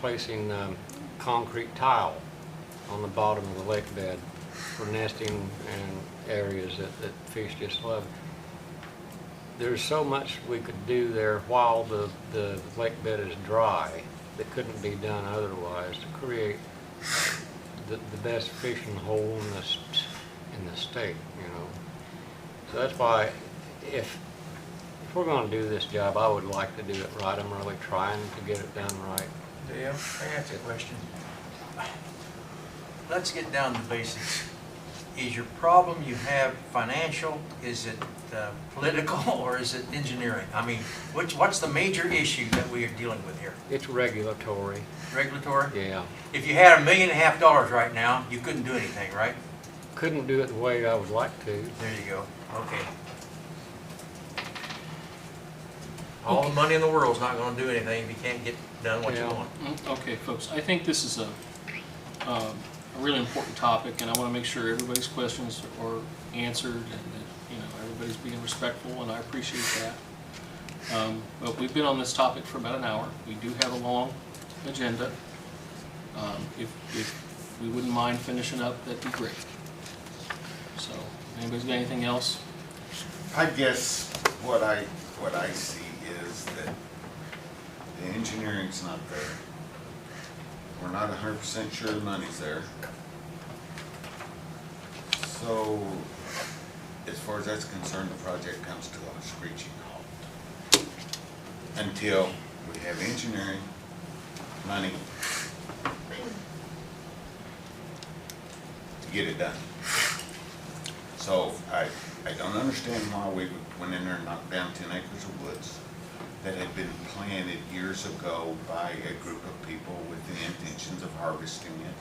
placing concrete tile on the bottom of the lake bed for nesting and areas that fish just love. There's so much we could do there while the lake bed is dry that couldn't be done otherwise to create the best fishing hole in the state, you know. So that's why if we're going to do this job, I would like to do it right. I'm really trying to get it done right. Dale, I ask a question. Let's get down to the basics. Is your problem you have financial? Is it political, or is it engineering? I mean, what's the major issue that we are dealing with here? It's regulatory. Regulatory? Yeah. If you had $1.5 million right now, you couldn't do anything, right? Couldn't do it the way I would like to. There you go. Okay. All the money in the world's not gonna do anything if you can't get done what you Yeah. want. Okay, folks, I think this is a really important topic, and I want to make sure everybody's questions are answered and that, everybody's being respectful, and I appreciate that. But we've been on this topic for about an hour. We do have a long agenda. If we wouldn't mind finishing up, that'd be great. So, anybody's got anything else? I guess what I see is that the engineering's not there. We're not 100% sure the money's there. So, as far as that's concerned, the project comes to a screeching halt. Until we have engineering, money to get it done. So, I don't understand why we went in there and knocked down 10 acres of woods that had been planted years ago by a group of people with the intentions of harvesting it,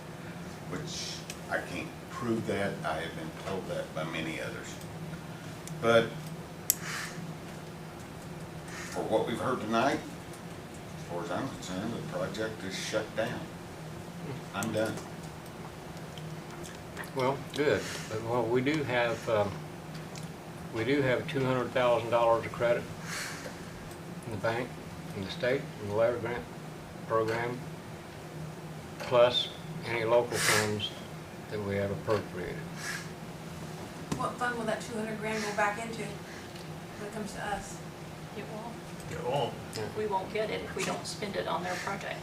which I can't prove that. I have been told that by many others. But for what we've heard tonight, as far as I'm concerned, the project is shut down. I'm done. Well, good. Well, we do have $200,000 of credit in the bank, in the state, in the letter grant program, plus any local funds that we have appropriated. What fund will that 200 grand go back into when it comes to us? It won't. It won't. We won't get it if we don't spend it on their project.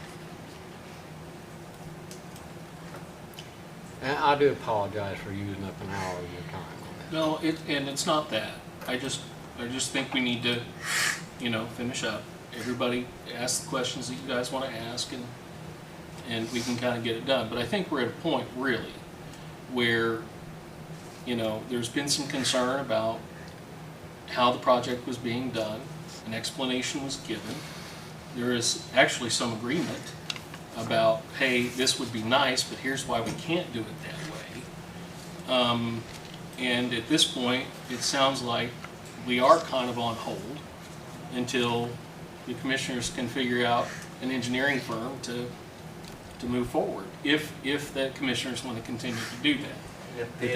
And I do apologize for using up an hour of your time on that. No, and it's not that. I just think we need to, finish up. Everybody ask the questions that you guys want to ask, and we can kind of get it done. But I think we're at a point, really, where, there's been some concern about how the project was being done. An explanation was given. There is actually some agreement about, hey, this would be nice, but here's why we can't do it that way. And at this point, it sounds like we are kind of on hold until the commissioners can figure out an engineering firm to move forward, if the commissioners want to continue to do that. But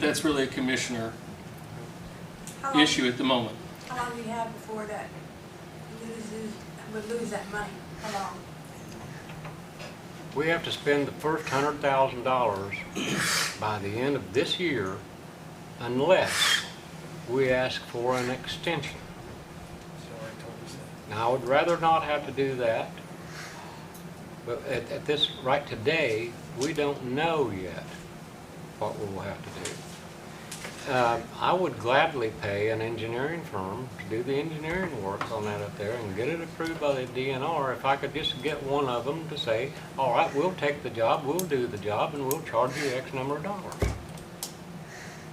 that's really a commissioner How long- issue at the moment. How long do we have before that would lose that money? How long? We have to spend the first $100,000 by the end of this year unless we ask for an extension. Now, I would rather not have to do that, but at this, right today, we don't know yet what we'll have to do. I would gladly pay an engineering firm to do the engineering work on that up there and get it approved by the DNR if I could just get one of them to say, all right, we'll take the job, we'll do the job, and we'll charge you X number of dollars.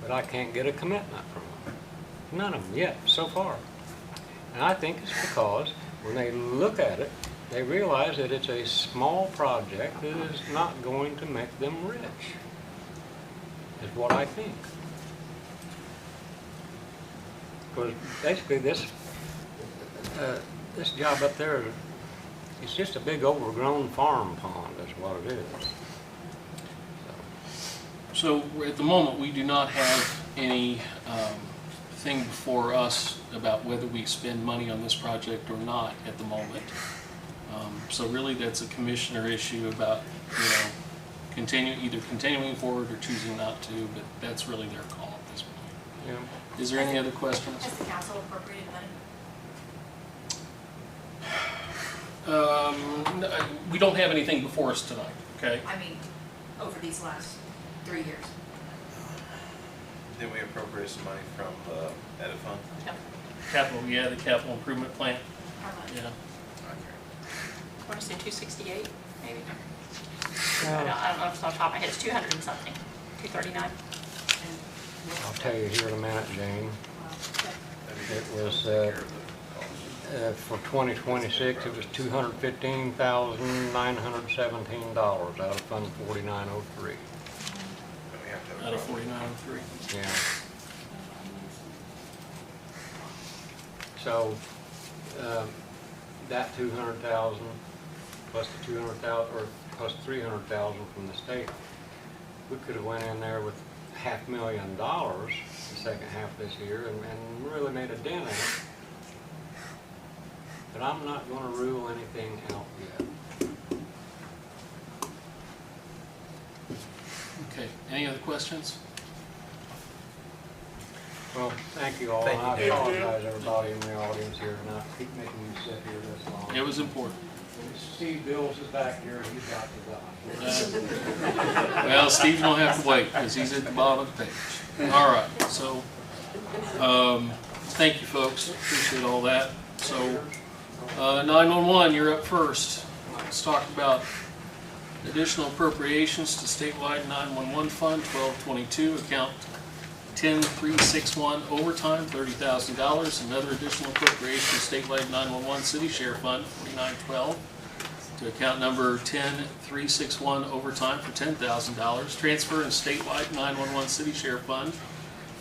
But I can't get a commitment from them. None of them yet, so far. And I think it's because when they look at it, they realize that it's a small project that is not going to make them rich, is what I think. Because basically this job up there, it's just a big overgrown farm pond, is what it is. So at the moment, we do not have any thing before us about whether we spend money on this project or not at the moment. So really, that's a commissioner issue about, either continuing forward or choosing not to, but that's really their call at this point. Yeah. Is there any other questions? Has the council appropriated money? We don't have anything before us tonight, okay? I mean, over these last 3 years? Didn't we appropriate some money from the edit fund? Yeah, the capital improvement plan, How much? yeah. I want to say 268, maybe. I don't know if it's off the top of my head. It's 200 and something, 239. I'll tell you here in a minute, Jane. It was, for 2026, it was $215,917 out of Fund 4903. Out of 4903. Yeah. So, that 200,000 plus the 200,000, or plus 300,000 from the state, we could have went in there with $500,000 the second half of this year and really made a dent in it. But I'm not gonna rule anything out yet. Okay, any other questions? Well, thank you all. Thank you, I Dave. apologize everybody in the audience here tonight. Keep making you sit here this long. It was important. Steve Bills is back here, he's got to go. Well, Steve's gonna have to wait, because he's at the bottom of the page. All right, so, thank you, folks, appreciate all that. So, 911, you're up first. Let's talk about additional appropriations to statewide 911 fund, 1222, account 10361, overtime, $30,000. Another additional appropriation, statewide 911 city share fund, 4912, to account number 10361, overtime for $10,000. Transfer in statewide 911 city share fund,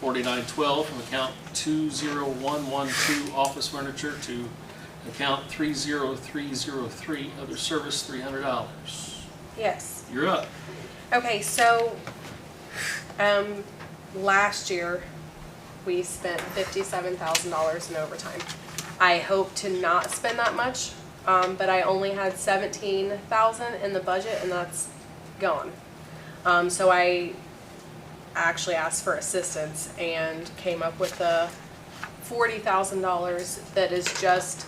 4912, from account 20112, office furniture, to account 30303, other service, $300. Yes. You're up. Okay, so, last year, we spent $57,000 in overtime. I hope to not spend that much, but I only had $17,000 in the budget, and that's gone. So I actually asked for assistance and came up with the $40,000 that is just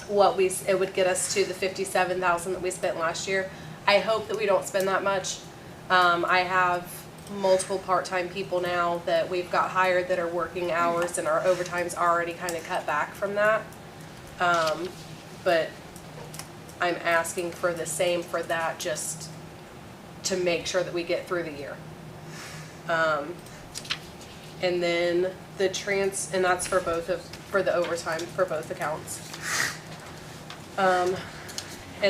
what it would get us to the $57,000 that we spent last year. I hope that we don't spend that much. I have multiple part-time people now that we've got hired that are working hours, and our overtime's already kind of cut back from that. But I'm asking for the same for that, just to make sure that we get through the year. And then and that's for for the overtime for both accounts. And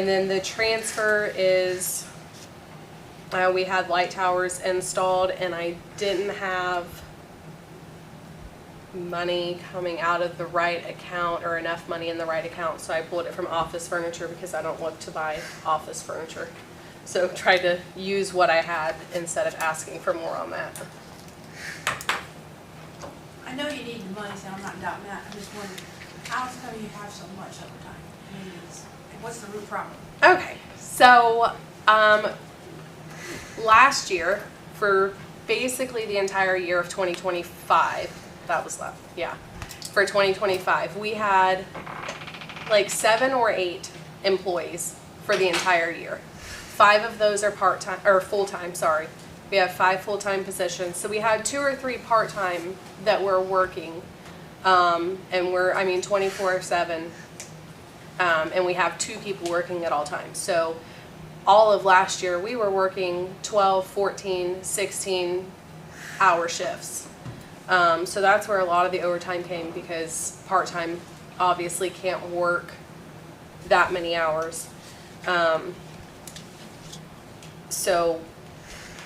then the transfer is, we had light towers installed, and I didn't have money coming out of the right account, or enough money in the right account, so I pulled it from office furniture because I don't look to buy office furniture. So tried to use what I had instead of asking for more on that. I know you need the money, so I'm not doubting that. I'm just wondering, how come you have so much overtime? I mean, what's the root problem? Okay, so last year, for basically the entire year of 2025, that was left, yeah. For 2025, we had like 7 or 8 employees for the entire year. 5 of those are part-time, or full-time, sorry. We have 5 full-time positions. So we had 2 or 3 part-time that were working, and we're, 24/7. And we have 2 people working at all times. So all of last year, we were working 12, 14, 16-hour shifts. So that's where a lot of the overtime came, because part-time obviously can't work that many hours. So,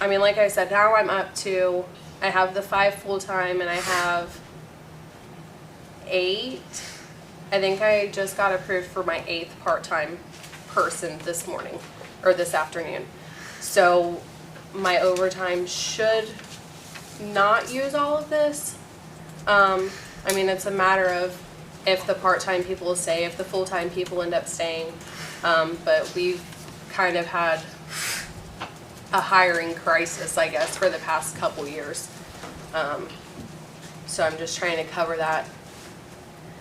like I said, now I'm up to, I have the 5 full-time, and I have 8. I think I just got approved for my 8th part-time person this morning, or this afternoon. So my overtime should not use all of this. It's a matter of if the part-time people stay, if the full-time people end up staying. But we've kind of had a hiring crisis, I guess, for the past couple years. So I'm just trying to cover that.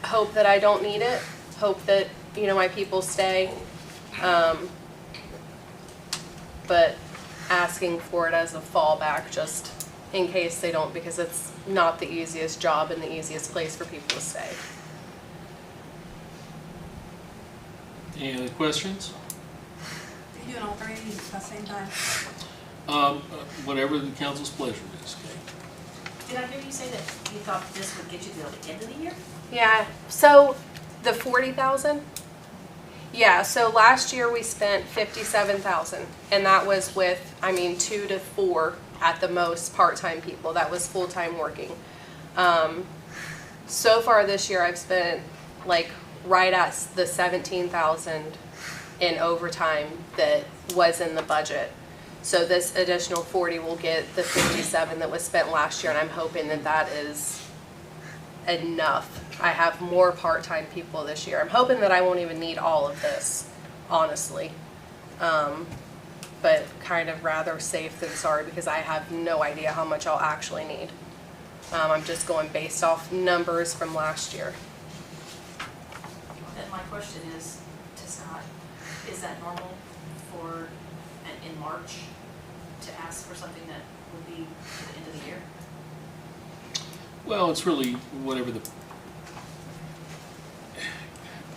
Hope that I don't need it. Hope that, my people stay. But asking for it as a fallback, just in case they don't, because it's not the easiest job and the easiest place for people to stay. Any other questions? Are you doing all 3 of these at the same time? Whatever the council's pleasure is, okay? Did I hear you say that you thought this would get you to the end of the year? Yeah, so the 40,000? Yeah, so last year we spent 57,000, and that was with, 2 to 4 at the most part-time people. That was full-time working. So far this year I've spent like right at the 17,000 in overtime that was in the budget. So this additional 40 will get the 57 that was spent last year, and I'm hoping that that is enough. I have more part-time people this year. I'm hoping that I won't even need all of this, honestly. But kind of rather safe than sorry, because I have no idea how much I'll actually need. I'm just going based off numbers from last year. Then my question is to Scott, is that normal for, in March, to ask for something that would be at the end of the year? Well, it's really whatever the,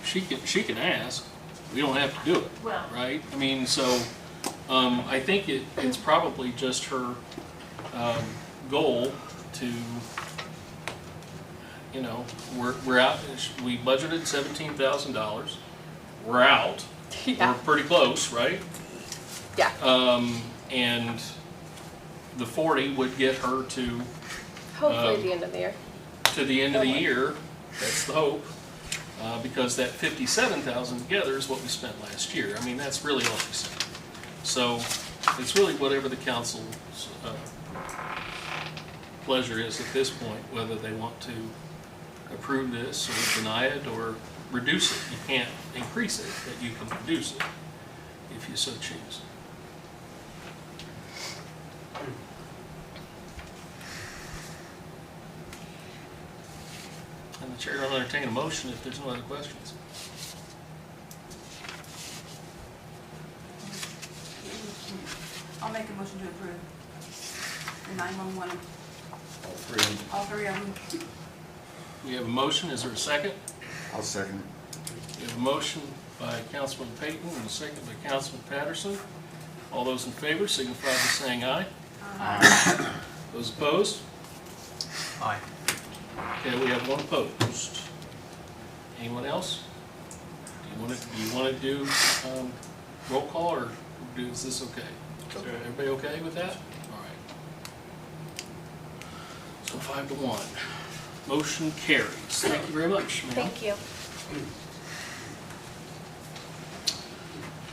she can ask, we don't have to do it, Well, right? I mean, so, I think it's probably just her, goal to, you know, we're out, we budgeted $17,000, we're out. Yeah. We're pretty close, right? Yeah. And the 40 would get her to Hopefully at the end of the year. the end of the year, that's the hope, because that 57,000 together is what we spent last year. I mean, that's really all she said. So it's really whatever the council's pleasure is at this point, whether they want to approve this or deny it or reduce it. You can't increase it, but you can reduce it if you so choose. And the chair will entertain a motion if there's no other questions. I'll make a motion to approve the 911, all three of them. We have a motion, is there a second? I'll second it. We have a motion by Councilman Payton and a second by Councilman Patterson. All those in favor signify by saying aye. Aye. Those opposed? Aye. Okay, we have one opposed. Anyone else? Do you want to do roll call, or is this okay? Everybody okay with that? All right. So 5-1. Motion carries. Thank you very much, ma'am. Thank you.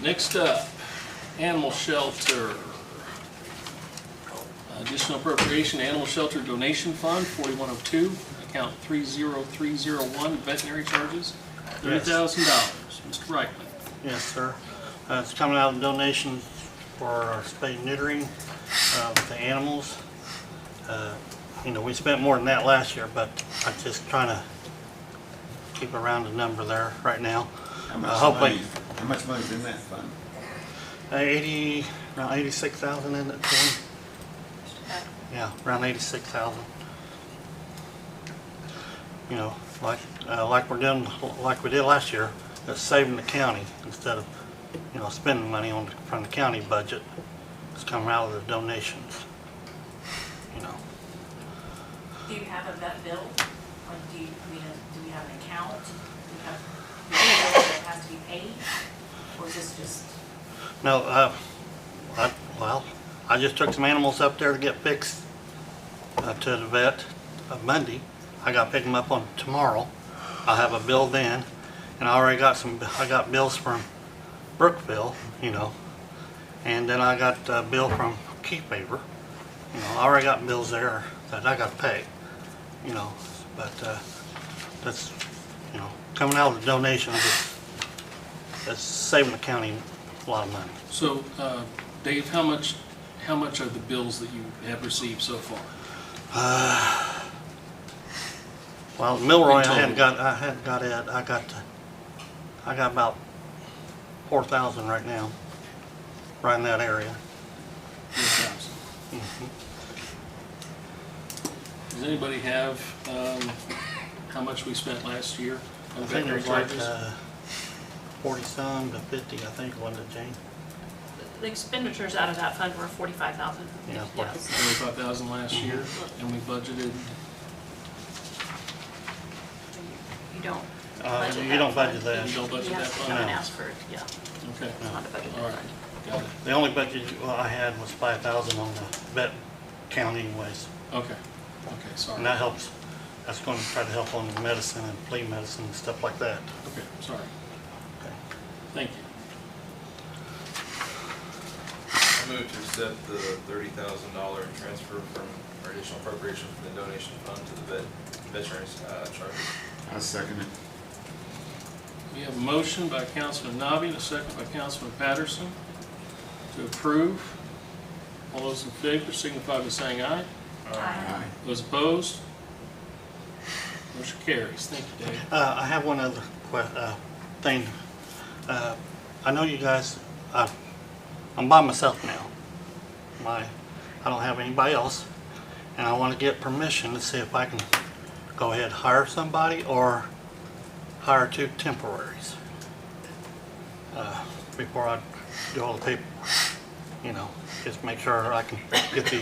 Next up, animal shelter. Additional appropriation, animal shelter donation fund, 4102, account 30301, veterinary charges, $30,000. Mr. Reichman. Yes, sir. It's coming out of donations for our spay and neutering of the animals. You know, we spent more than that last year, but I'm just trying to keep around the number there right now. Hopefully, How much money's in that fund? around 86,000 in it. Yeah, around 86,000. You know, like we're doing, like we did last year, it's saving the county instead of, you know, spending money from the county budget. It's coming out of the donations. You know. do you have a vet bill? Or do we have an account? Do we have a bill that has to be paid? Or is this just? No, well, I just took some animals up there to get fixed to the vet Monday. I got to pick them up on tomorrow. I'll have a bill then, and I got bills from Brookville, you know, and then I got a bill from Keypaver. You know, I already got bills there that I got to pay, you know, but that's, you know, coming out of the donations, that's saving the county a lot of money. So, Dave, how much are the bills that you have received so far? Well, Milroy, In total. I hadn't got it. I got about 4,000 right now, right in that area. 4,000. Does anybody have how much we spent last year on I think it veterinary was like charges? 40-some to 50, I think, wasn't it, Jane? The expenditures out of that fund were 45,000. Yeah, 45,000 last year, and we budgeted. You don't You budget don't that budget fund. that. You don't budget You that have to fund? come and No. ask for it, yeah. Okay, It's not a budget all right, fund. got it. The only budget I had was 5,000 on the vet count anyways, Okay, sorry. and that helps That's gonna try to help on the medicine and flea medicine and stuff like that. Okay, sorry. Okay. Thank you. I move to accept the $30,000 transfer from our additional appropriation from the donation fund to the veterans charter. I second it. We have a motion by Councilman Nabi and a second by Councilman Patterson to approve. All those in favor signify by saying aye. Aye. Those opposed? Motion carries. Thank you, Dave. I have one other thing. I know you guys, I'm by myself now. I don't have anybody else, and I want to get permission to see if I can go ahead and hire somebody or hire 2 temporaries before I do all the paperwork. You know, just make sure I can get the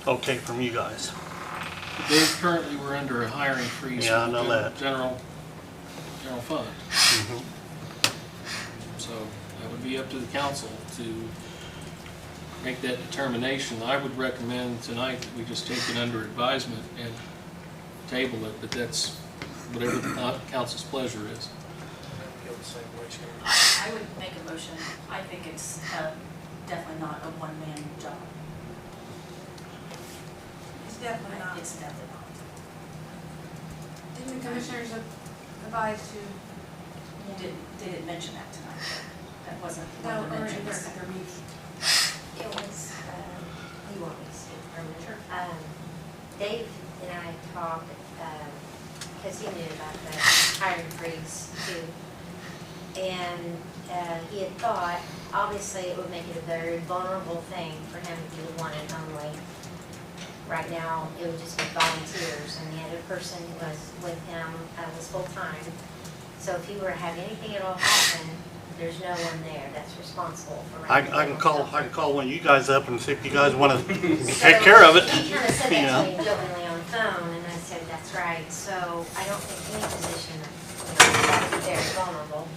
okay from you guys. Dave, currently we're under a hiring freeze. Yeah, I for know the that. General fund. Mhm. So that would be up to the council to make that determination. I would recommend tonight that we just take it under advisement and table it, but that's whatever the council's pleasure is. I would make a motion. I think it's definitely not a one-man job. It's definitely not. It's definitely not. Didn't the commissioners advise to, They didn't mention that tonight. That wasn't no, one of the or in mentions. their meeting? It was, you want me to speak for a minute? Dave and I talked, because he knew about the hiring freeze too. And he had thought, obviously it would make it a very vulnerable thing for him to be the one and only. Right now, it would just be volunteers, and the other person was with him, was full-time. So if he were to have anything at all happen, there's no one there that's responsible for I running can the call shelter. one of you guys up and see if you guys want to So take care of it. He kind of said You that know. to me jokingly on the phone, and I said, that's right. So I don't think any position, that's very vulnerable.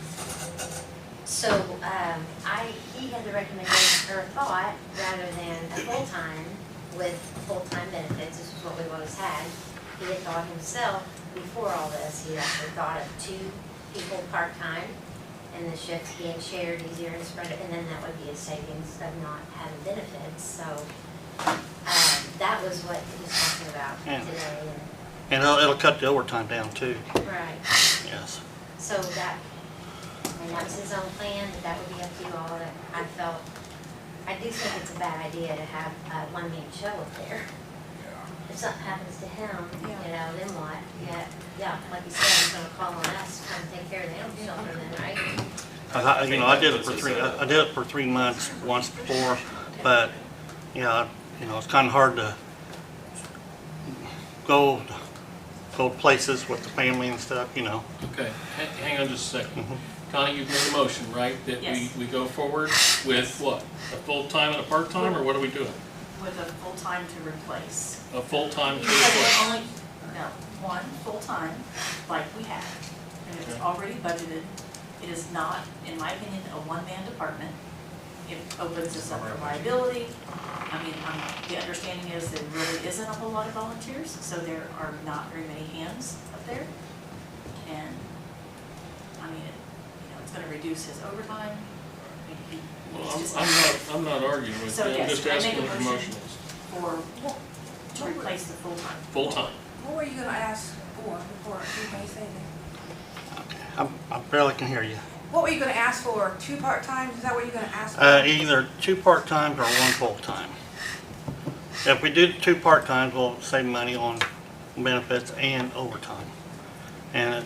So he had the recommendation or thought, rather than a full-time with full-time benefits, this is what we've always had, he had thought himself, before all this, he actually thought of 2 people part-time, and the shifts being shared easier and spread, and then that would be a savings of not having benefits. So that was what he was talking about Yeah. today. And it'll cut the overtime down too. Right. Yes. So that, and that was his own plan, but that would be up to you all. That I do think it's a bad idea to have a one-man show up there. If something happens to him, then what? Yeah, like you said, he's gonna call on us to come take care of the animal shelter then, right? I did it for 3 months once before, but it's kind of hard to go places with the family and stuff. Okay, hang on just a second. Mhm. Connie, you've made a motion, right? That Yes. we go forward with what? A full-time and a part-time, or what are we doing? With a full-time to replace. A full-time to Because it's replace? only, no, one full-time, like we have, and it was already budgeted. It is not, in my opinion, a one-man department. It opens us up for liability. I mean, the understanding is there really isn't a whole lot of volunteers, so there are not very many hands up there. And, I mean, it's gonna reduce his overtime. I mean, Well, he's just- I'm not arguing with you, So, I'm yes, just I asking make a what the motion. motion is. to replace the full-time. Full-time. What were you gonna ask for before anybody say that? I barely can hear you. What were you gonna ask for? 2 part-times? Is that what you're gonna ask for? Either 2 part-times or 1 full-time. If we do 2 part-times, we'll save money on benefits and overtime. And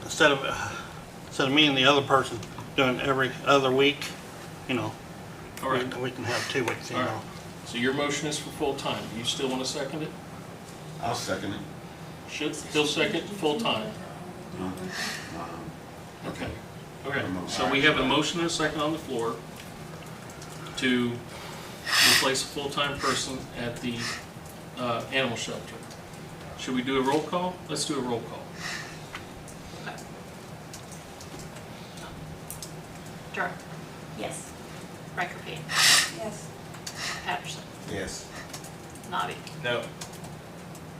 instead of me and the other person doing every other week, All right, we can have 2 weeks. all right. So your motion is for full-time. Do you still want to second it? I'll second it. He'll second full-time. Okay. Okay, so we have a motion and a second on the floor to replace a full-time person at the animal shelter. Should we do a roll call? Let's do a roll call. Durham, Yes. Riker Payne, Yes. Patterson, Yes. Nabi, No.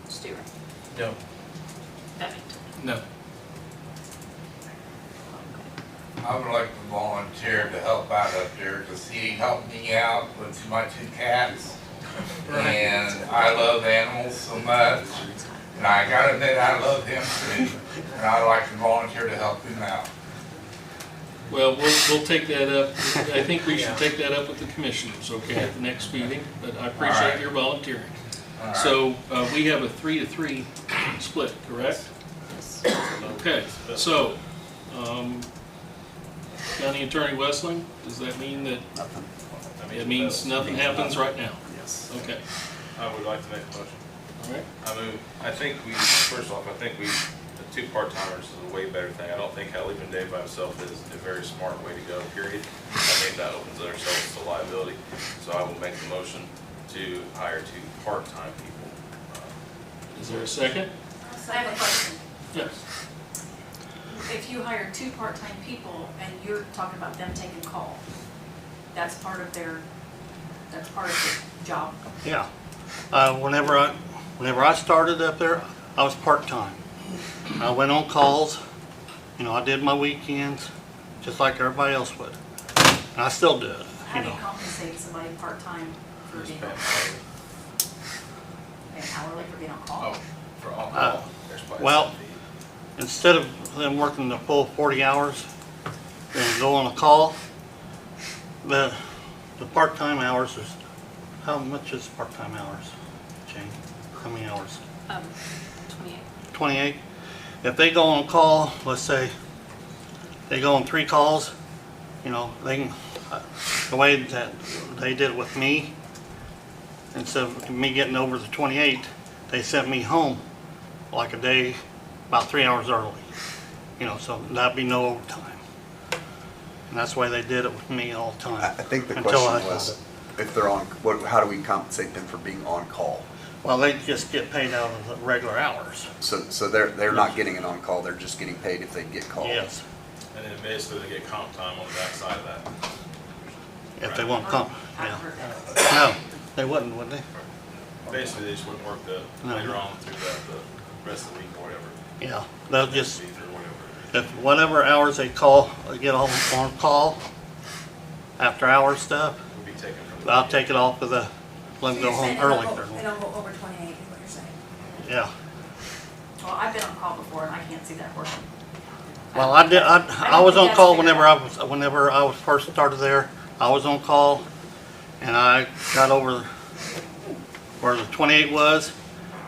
Stewart, No. Bevington. No. I would like to volunteer to help out up there because he helped me out with my 2 cats. And I love animals so much. And I gotta admit, I love him too. And I'd like to volunteer to help him out. Well, we'll take that up. I think we should take that up with the commissioners, okay, at the next meeting, but I appreciate your volunteering. All right. So, we have a 3-3 split, correct? Okay, so, County Attorney Westling, does that mean that, it means nothing happens right now? Yes. Okay, I would like to make a motion. all right. I think first off, the 2 part-timers is a way better thing. I don't think leaving Dave by himself is a very smart way to go, period. I think that opens ourselves to liability. So I will make the motion to hire 2 part-time people. Is there a second? I have a question. Yes. If you hire 2 part-time people and you're talking about them taking call, that's part of their job? Yeah. Whenever I started up there, I was part-time. I went on calls, I did my weekends, just like everybody else would. And I still do it, How do you compensate somebody part-time for being on call? Pay hourly for being on call? Oh, for on call. There's probably well, some fee. Instead of them working the full 40 hours and go on a call, the part-time hours is, how much is part-time hours, Jane? How many hours? 28. 28. If they go on call, let's say they go on 3 calls, they can, the way that they did it with me, instead of me getting over the 28, they sent me home like a day, about 3 hours early. So that'd be no overtime. And that's the way they did it with me all the time. I think the until question was, if they're on, how do we compensate them for being on call? Well, they just get paid out of the regular hours. So they're not getting an on call, they're just getting paid if they get called. Yes, And then basically they get comp time on the backside of that. if they want to come. I Yeah. haven't heard that. No, they wouldn't, would they? Basically, they just wouldn't work No. later on through the rest of the week or whatever. Yeah, they'll just, Week or whatever. if whatever hours they call, they get on call, after hours stuff, Would be taken from the. I'll take it off of the, let them go home early. They don't go over 28 is what you're saying. Yeah, Well, I've been on call before and I can't see that working. well, I did, I don't was think on that's call fair. whenever I was first started there, I was on call, and I got over where the 28 was,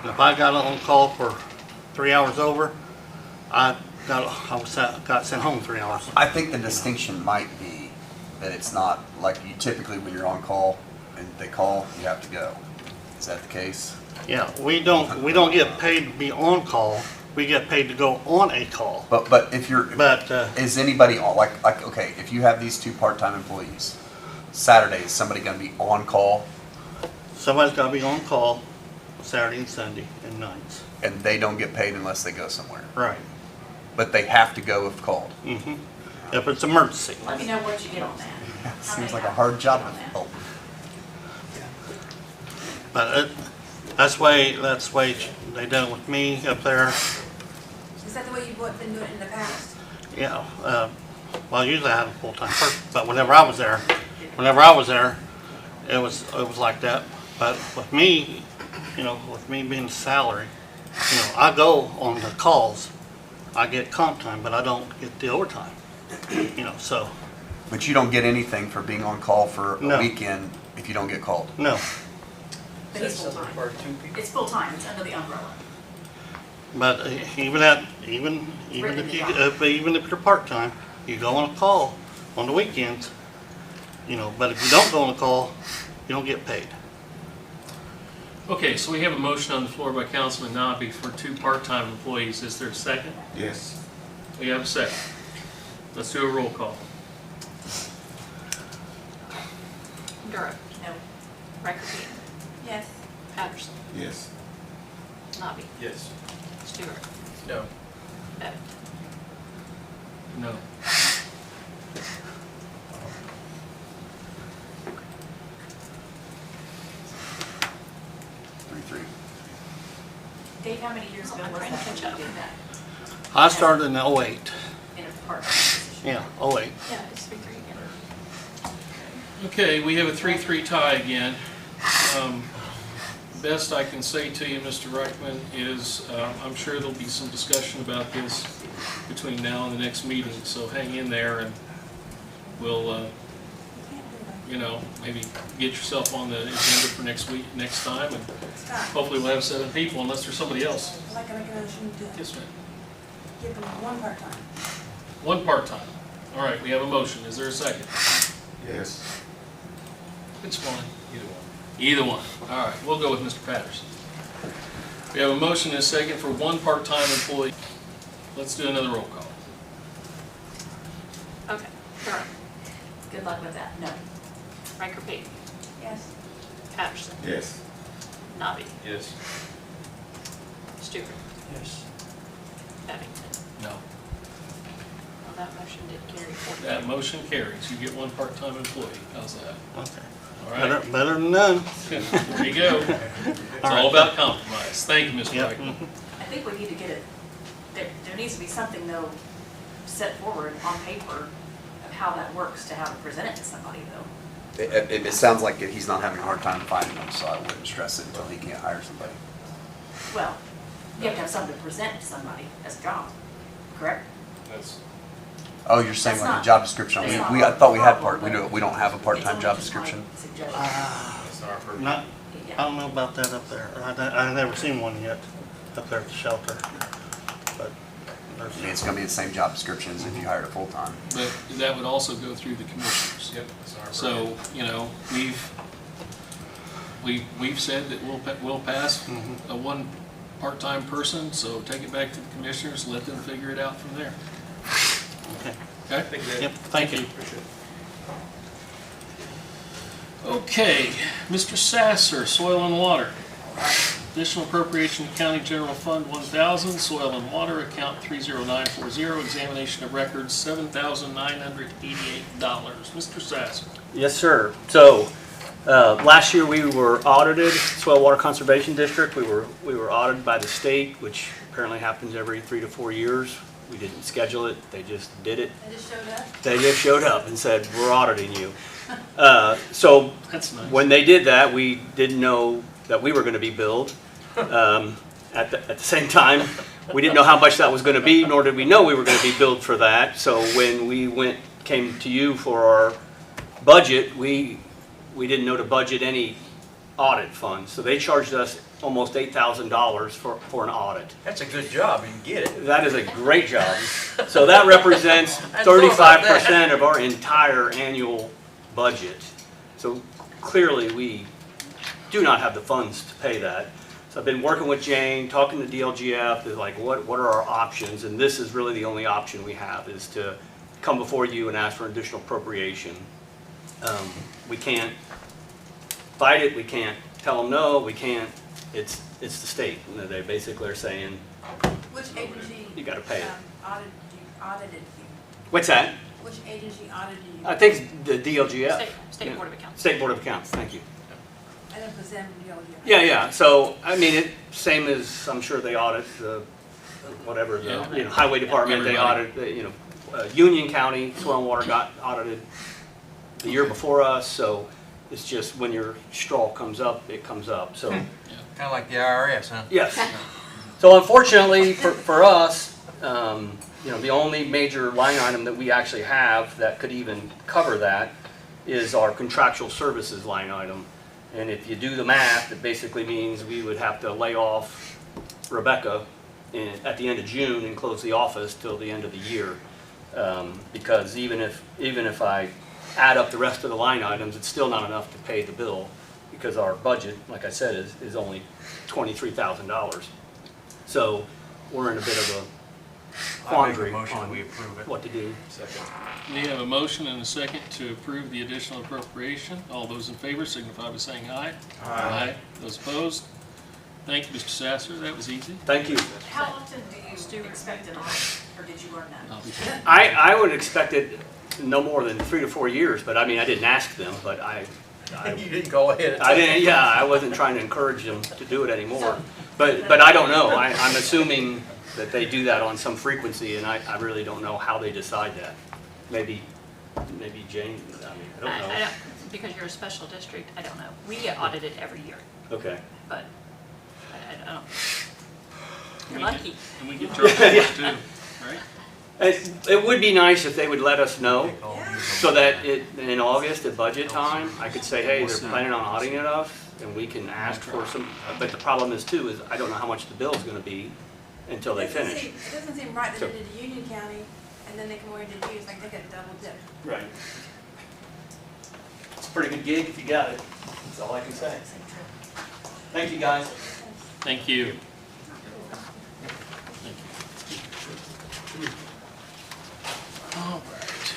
and if I got on call for 3 hours over, got sent home 3 hours. I think the distinction might be that it's not like you typically, when you're on call and they call, you have to go. Is that the case? Yeah, we don't get paid to be on call, we get paid to go on a call. But if you're, But, is anybody on, like, okay, if you have these 2 part-time employees, Saturday, is somebody gonna be on call somebody's gotta be on call Saturday and Sunday and nights. and they don't get paid unless they go somewhere? Right. But they have to go if called? Mm-hmm. If it's emergency. Let me know what you get on that. How Seems many like a hours hard you job get on to that? fill. But that's the way they done it with me up there. Is that the way you've been doing it in the past? Yeah, well, usually I have a full-time person, but whenever I was there, it was like that. But with me, with me being salary, I go on the calls, I get comp time, but I don't get the overtime, so, But you don't get anything for being on call for a No. weekend if you don't get called? no. But it's full-time. It's full-time, it's under the umbrella. But even if you're part-time, you go on a call on the weekends, but if you don't go on a call, you don't get paid. Okay, so we have a motion on the floor by Councilman Nobby for 2 part-time employees. Is there a second? Yes. We have a second. Let's do a roll call. Durham. No. Recordine. Yes. Patterson. Yes. Nobby. Yes. Stewart. No. Bevington. No. Dave, how many years ago I'm was trying that to when catch you up. did that? I started in '08. In a part-time position? Yeah, '08. Yeah, it's 3-3 again. Okay, we have a 3-3 tie again. Best I can say to you, Mr. Reichman, is I'm sure there'll be some discussion about this between now and the next meeting, so hang in there and we'll, you know, maybe get yourself on the agenda for next week, next time, and Scott, hopefully we'll have 7 people unless there's somebody else. I'd like to make a motion to Yes, ma'am. give them one part-time. 1 part-time. All right, we have a motion. Is there a second? Yes. It's fine. Either one. All right, we'll go with Mr. Patterson. We have a motion and a second for 1 part-time employee. Let's do another roll call. Okay, Durham, Good luck with that. No. Riker Pate, Yes. Patterson, Yes. Nabi, Yes. Stuver, Yes. Bevington. No. Well, that motion did carry 4. That motion carries. You get 1 part-time employee. How's that? Okay. All right. Better than none. There you go. It's all about compromise. Thank you, Mr. Yep. Reichman. I think we need to get it, there needs to be something though set forward on paper of how that works, to how to present it to somebody though. It sounds like he's not having a hard time finding them, so I wouldn't stress it until he can't hire somebody. Well, you have to have something to present to somebody as a job, correct? That's, Oh, you're saying That's like not- a job description? that's I not thought we had problem, we don't have a It's part-time only job just my description. suggestion. that's our purpose. Not, I Yeah. don't know about that up there. I've never seen one yet up there at the shelter. But there's, I mean, it's gonna be the same job description as if you hired a full-time. But that would also go through the commissioners. Yep, that's our purpose. So, you know, we've said that we'll pass a 1 part-time person, so take it back to the commissioners, let them figure it out from there. okay. Okay? Yep, thank you. Okay, Mr. Sasser, Soil and Water. Additional appropriation to County General Fund 1,000, Soil and Water, account 30940, examination of records $7,988. Mr. Sasser. Yes, sir. So, last year we were audited, Soil Water Conservation District. We were audited by the state, which apparently happens every 3 to 4 years. We didn't schedule it, they just did it. They just showed up? They just showed up and said, we're auditing you. So, That's nice. when they did that, we didn't know that we were gonna be billed. At the same time, we didn't know how much that was gonna be, nor did we know we were gonna be billed for that. So when we came to you for our budget, we didn't know to budget any audit funds. So they charged us almost $8,000 for an audit. That's a good job, you can get it. That is a great job. So that represents I thought about that. 35% of our entire annual budget. So clearly, we do not have the funds to pay that. So I've been working with Jane, talking to DLGF, they're like, what are our options? And this is really the only option we have, is to come before you and ask for an additional appropriation. We can't fight it, we can't tell them no, we can't, it's the state. You know, they basically are saying, Which agency? You gotta pay it. Audited you? what's that? Which agency audited you? I think it's the DLGF. State Yeah. Board of Accounts. State Board of Accounts, thank you. I didn't present you. Yeah, so, I mean, same as, I'm sure they audit the, whatever, the, Yeah. highway department, they Everybody. audit, Union County, Soil and Water got audited the year before us, so it's just when your straw comes up, it comes up, so. Kinda like the IRS, huh? Yes. So unfortunately for us, the only major line item that we actually have that could even cover that is our contractual services line item. And if you do the math, it basically means we would have to lay off Rebecca at the end of June and close the office till the end of the year. Because even if I add up the rest of the line items, it's still not enough to pay the bill, because our budget, like I said, is only $23,000. So we're in a bit of a I make a quandary motion, on we approve it. what to do. Second. We have a motion and a second to approve the additional appropriation. All those in favor signify by saying aye. Aye. Those opposed? Thank you, Mr. Sasser. That was easy. Thank you. How often do you expect an audit, or did you learn that? I'll be- I would expect it no more than 3 to 4 years, but I mean, I didn't ask them, but I You didn't go ahead and I didn't, yeah, I wasn't trying to encourage them to do it anymore. But I don't know. I'm assuming that they do that on some frequency, and I really don't know how they decide that. Maybe Jane, I don't know. Because you're a special district, I don't know. We get audited every year, Okay. but I don't. You're We get- lucky. And we get charged for it too, right? It would be nice if they would let us know, Yeah. so that in August at budget time, I could say, hey, they're planning on auditing us, and we can ask for some, but the problem is too, is I don't know how much the bill's gonna be until they It doesn't finish. seem- It doesn't seem right that So- they did to Union County, and then they come over to Hughes, like they got double dip. Right. It's a pretty good gig if you got it, that's all I can say. Thank you, guys. Thank you. All right.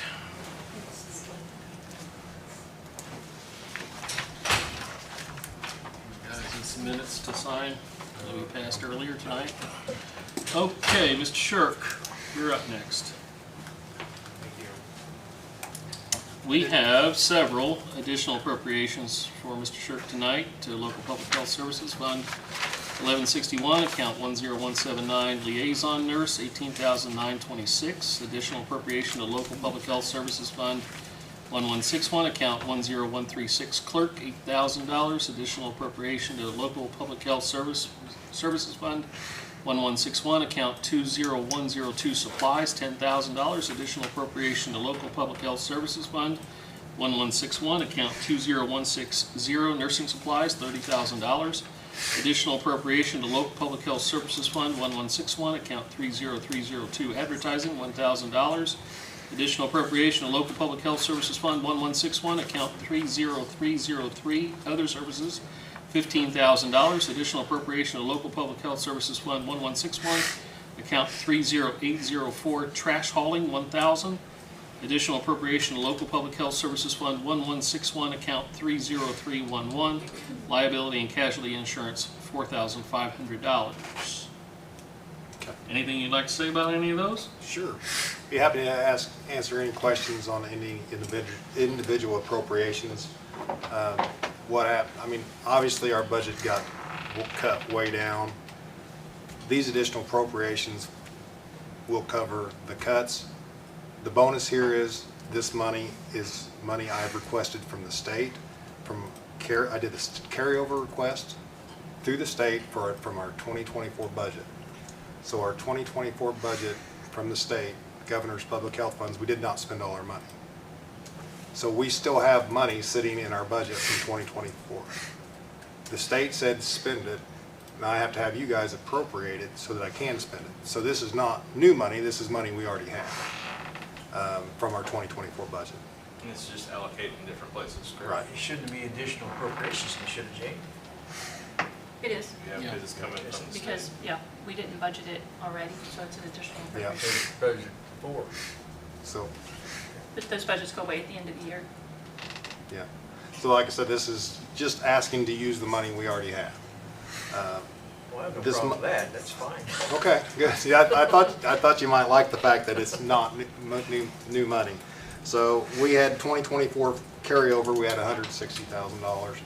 Guys, need some minutes to sign that we passed earlier tonight. Okay, Mr. Shirk, you're up next. We have several additional appropriations for Mr. Shirk tonight to Local Public Health Services Fund 1161, account 10179, liaison nurse, $18,926. Additional appropriation to Local Public Health Services Fund 1161, account 10136, clerk, $8,000. Additional appropriation to Local Public Health Services Fund 1161, account 20102, supplies, $10,000. Additional appropriation to Local Public Health Services Fund 1161, account 20160, nursing supplies, $30,000. Additional appropriation to Local Public Health Services Fund 1161, account 30302, advertising, $1,000. Additional appropriation to Local Public Health Services Fund 1161, account 30303, other services, $15,000. Additional appropriation to Local Public Health Services Fund 1161, account 30804, trash hauling, $1,000. Additional appropriation to Local Public Health Services Fund 1161, account 30311, liability and casualty insurance, $4,500. Anything you'd like to say about any of those? Sure. Be happy to answer any questions on any individual appropriations. I mean, obviously our budget got cut way down. These additional appropriations will cover the cuts. The bonus here is this money is money I've requested from the state. I did this carryover request through the state from our 2024 budget. So our 2024 budget from the state, Governor's Public Health Funds, we did not spend all our money. So we still have money sitting in our budget from 2024. The state said spend it, and I have to have you guys appropriate it so that I can spend it. So this is not new money, this is money we already have from our 2024 budget. And it's just allocated in different places, correct? Right. It shouldn't be additional appropriations, it should have, Jane. It is, Yeah, Yeah. because it's coming from the state. because, yeah, we didn't budget it already, so it's an additional. Yeah. Because budget before. So, But those budgets go away at the end of the year. yeah. So like I said, this is just asking to use the money we already have. Well, I have no This problem with that, that's fine. Okay, good. See, I thought you might like the fact that it's not new money. So we had 2024 carryover, we had $160,000.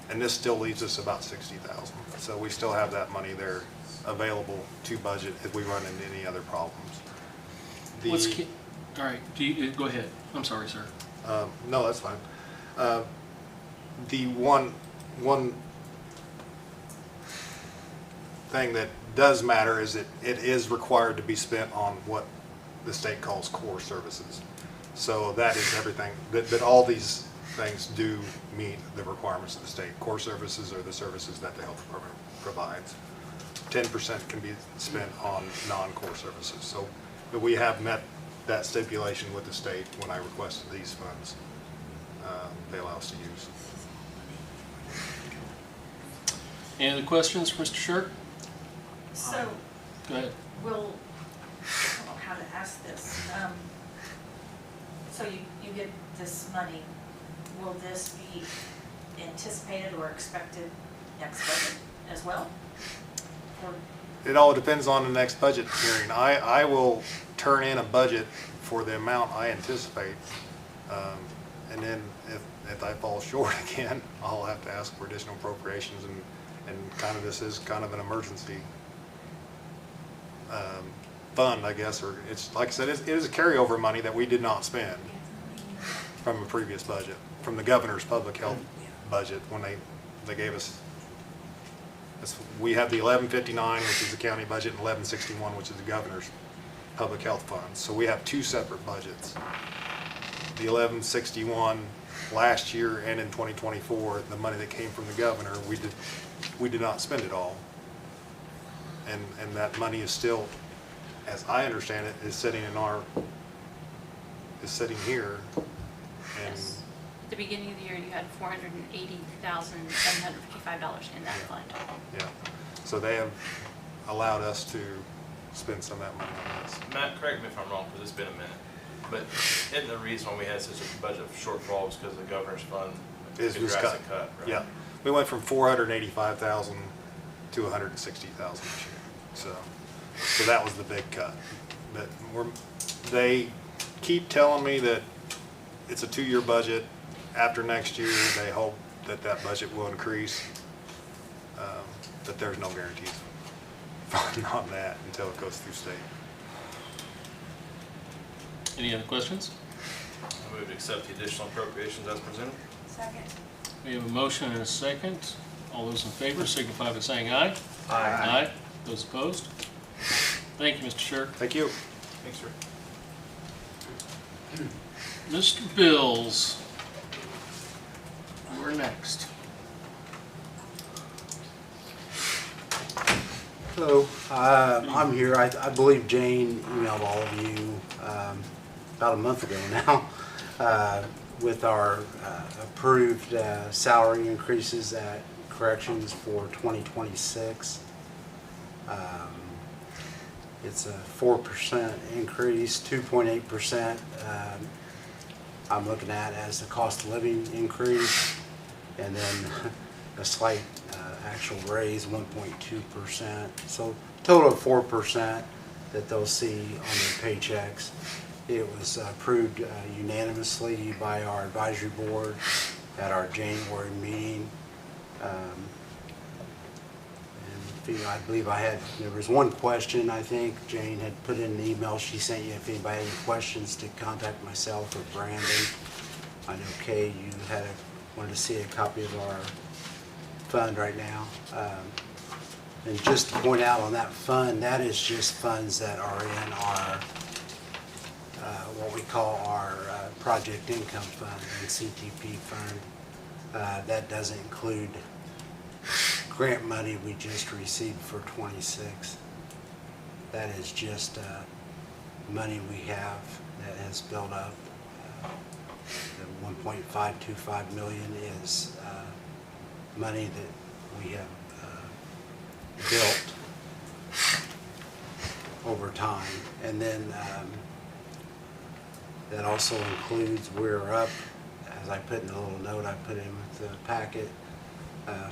And this still leaves us about $60,000. So we still have that money there available to budget if we run into any other problems. All right, go ahead. I'm sorry, sir. No, that's fine. The one thing that does matter is that it is required to be spent on what the state calls core services. So that is everything, that all these things do meet the requirements of the state. Core services are the services that the health department provides. 10% can be spent on non-core services. So we have met that stipulation with the state when I requested these funds. They allow us to use. Any other questions for Mr. Shirk? So, Go ahead. will, I don't know how to ask this. So you get this money, will this be anticipated or expected next budget as well? Or It all depends on the next budget hearing. I will turn in a budget for the amount I anticipate. And then if I fall short again, I'll have to ask for additional appropriations And kind of this is kind of an emergency fund, I guess, or it's, like I said, it is a carryover money that we did not spend from a previous budget, from the governor's public health budget when they gave us, we have the 1159, which is the county budget, and 1161, which is the governor's public health funds. So we have two separate budgets. The 1161 last year and in 2024, the money that came from the governor, we did not spend it all. And that money is still, as I understand it, is sitting here. And Yes. At the beginning of the year, you had $480,755 in that fund. yeah, so they have allowed us to spend some of that money on this. Matt, correct me if I'm wrong, because it's been a minute, but isn't the reason why we had such a budget shortfall was because the governor's fund Is took a was cut. drastic cut, right? Yeah, we went from 485,000 to 160,000 this year. So that was the big cut. But they keep telling me that it's a 2-year budget. After next year, they hope that budget will increase. But there's no guarantees on that until it goes through state. Any other questions? I move to accept the additional appropriations as presented. Second. We have a motion and a second. All those in favor signify by saying aye. Aye. Aye. Those opposed? Thank you, Mr. Shirk. Thank you. Thanks, sir. Mr. Bills, we're next. Hello, I'm here. I believe Jane emailed all of you about a month ago now with our approved salary increases at corrections for 2026. It's a 4% increase, 2.8% I'm looking at as the cost of living increase, and then a slight actual raise, 1.2%. So total of 4% that they'll see on their paychecks. It was approved unanimously by our advisory board at our January meeting. I believe there was one question I think Jane had put in an email she sent you if anybody had any questions to contact myself or Brandon. I know Kay, you wanted to see a copy of our fund right now. And just to point out on that fund, that is just funds that are in our, what we call our project income fund and CTP fund. That doesn't include grant money we just received for 26. That is just money we have that has built up. The 1.525 million is money that we have built over time. And then that also includes, we're up, as I put in a little note I put in with the packet,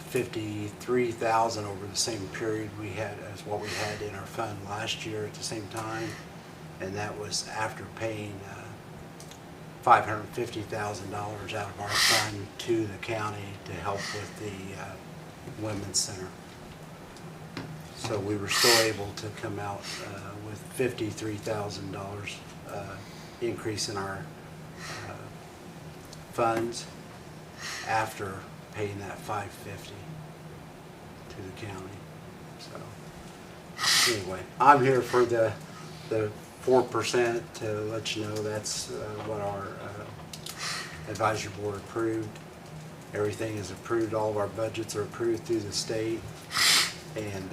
53,000 over the same period we had as what we had in our fund last year at the same time, and that was after paying $550,000 out of our fund to the county to help with the Women's Center. So we were still able to come out with $53,000 increase in our funds after paying that $550 to the county. So anyway, I'm here for the 4% to let you know that's what our advisory board approved. Everything is approved. All of our budgets are approved through the state, and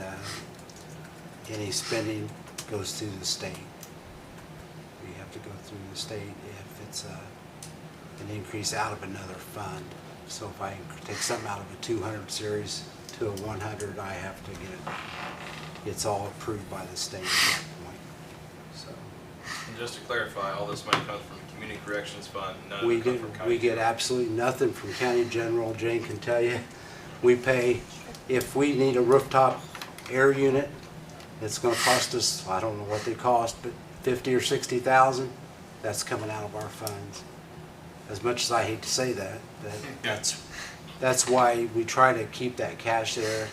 any spending goes through the state. We have to go through the state if it's an increase out of another fund. So if I take something out of a 200 series to a 100, I have to get it. It's all approved by the state at that point. So And just to clarify, all this money comes from Community Corrections Fund, none of we it comes get from county. we get absolutely nothing from county general. Jane can tell you. We pay if we need a rooftop air unit. It's going to cost us, I don't know what they cost, but 50 or 60,000. That's coming out of our funds. As much as I hate to say that, that's why we try to keep that cash there.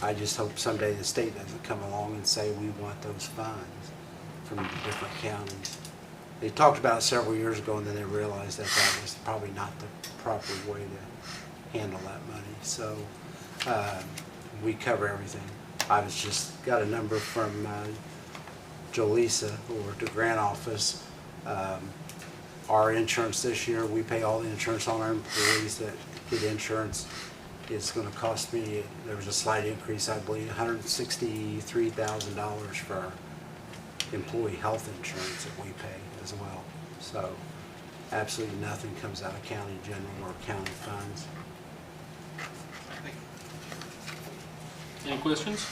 I just hope someday the state doesn't come along and say we want those funds from the different counties. They talked about it several years ago, and then they realized that that was probably not the proper way to handle that money. So we cover everything. I was just got a number from Jolisa over at the grant office. Our insurance this year, we pay all the insurance on our employees that get insurance. It's going to cost me, there was a slight increase, I believe, $163,000 for our employee health insurance that we pay as well. So absolutely nothing comes out of county general or county funds. Any questions?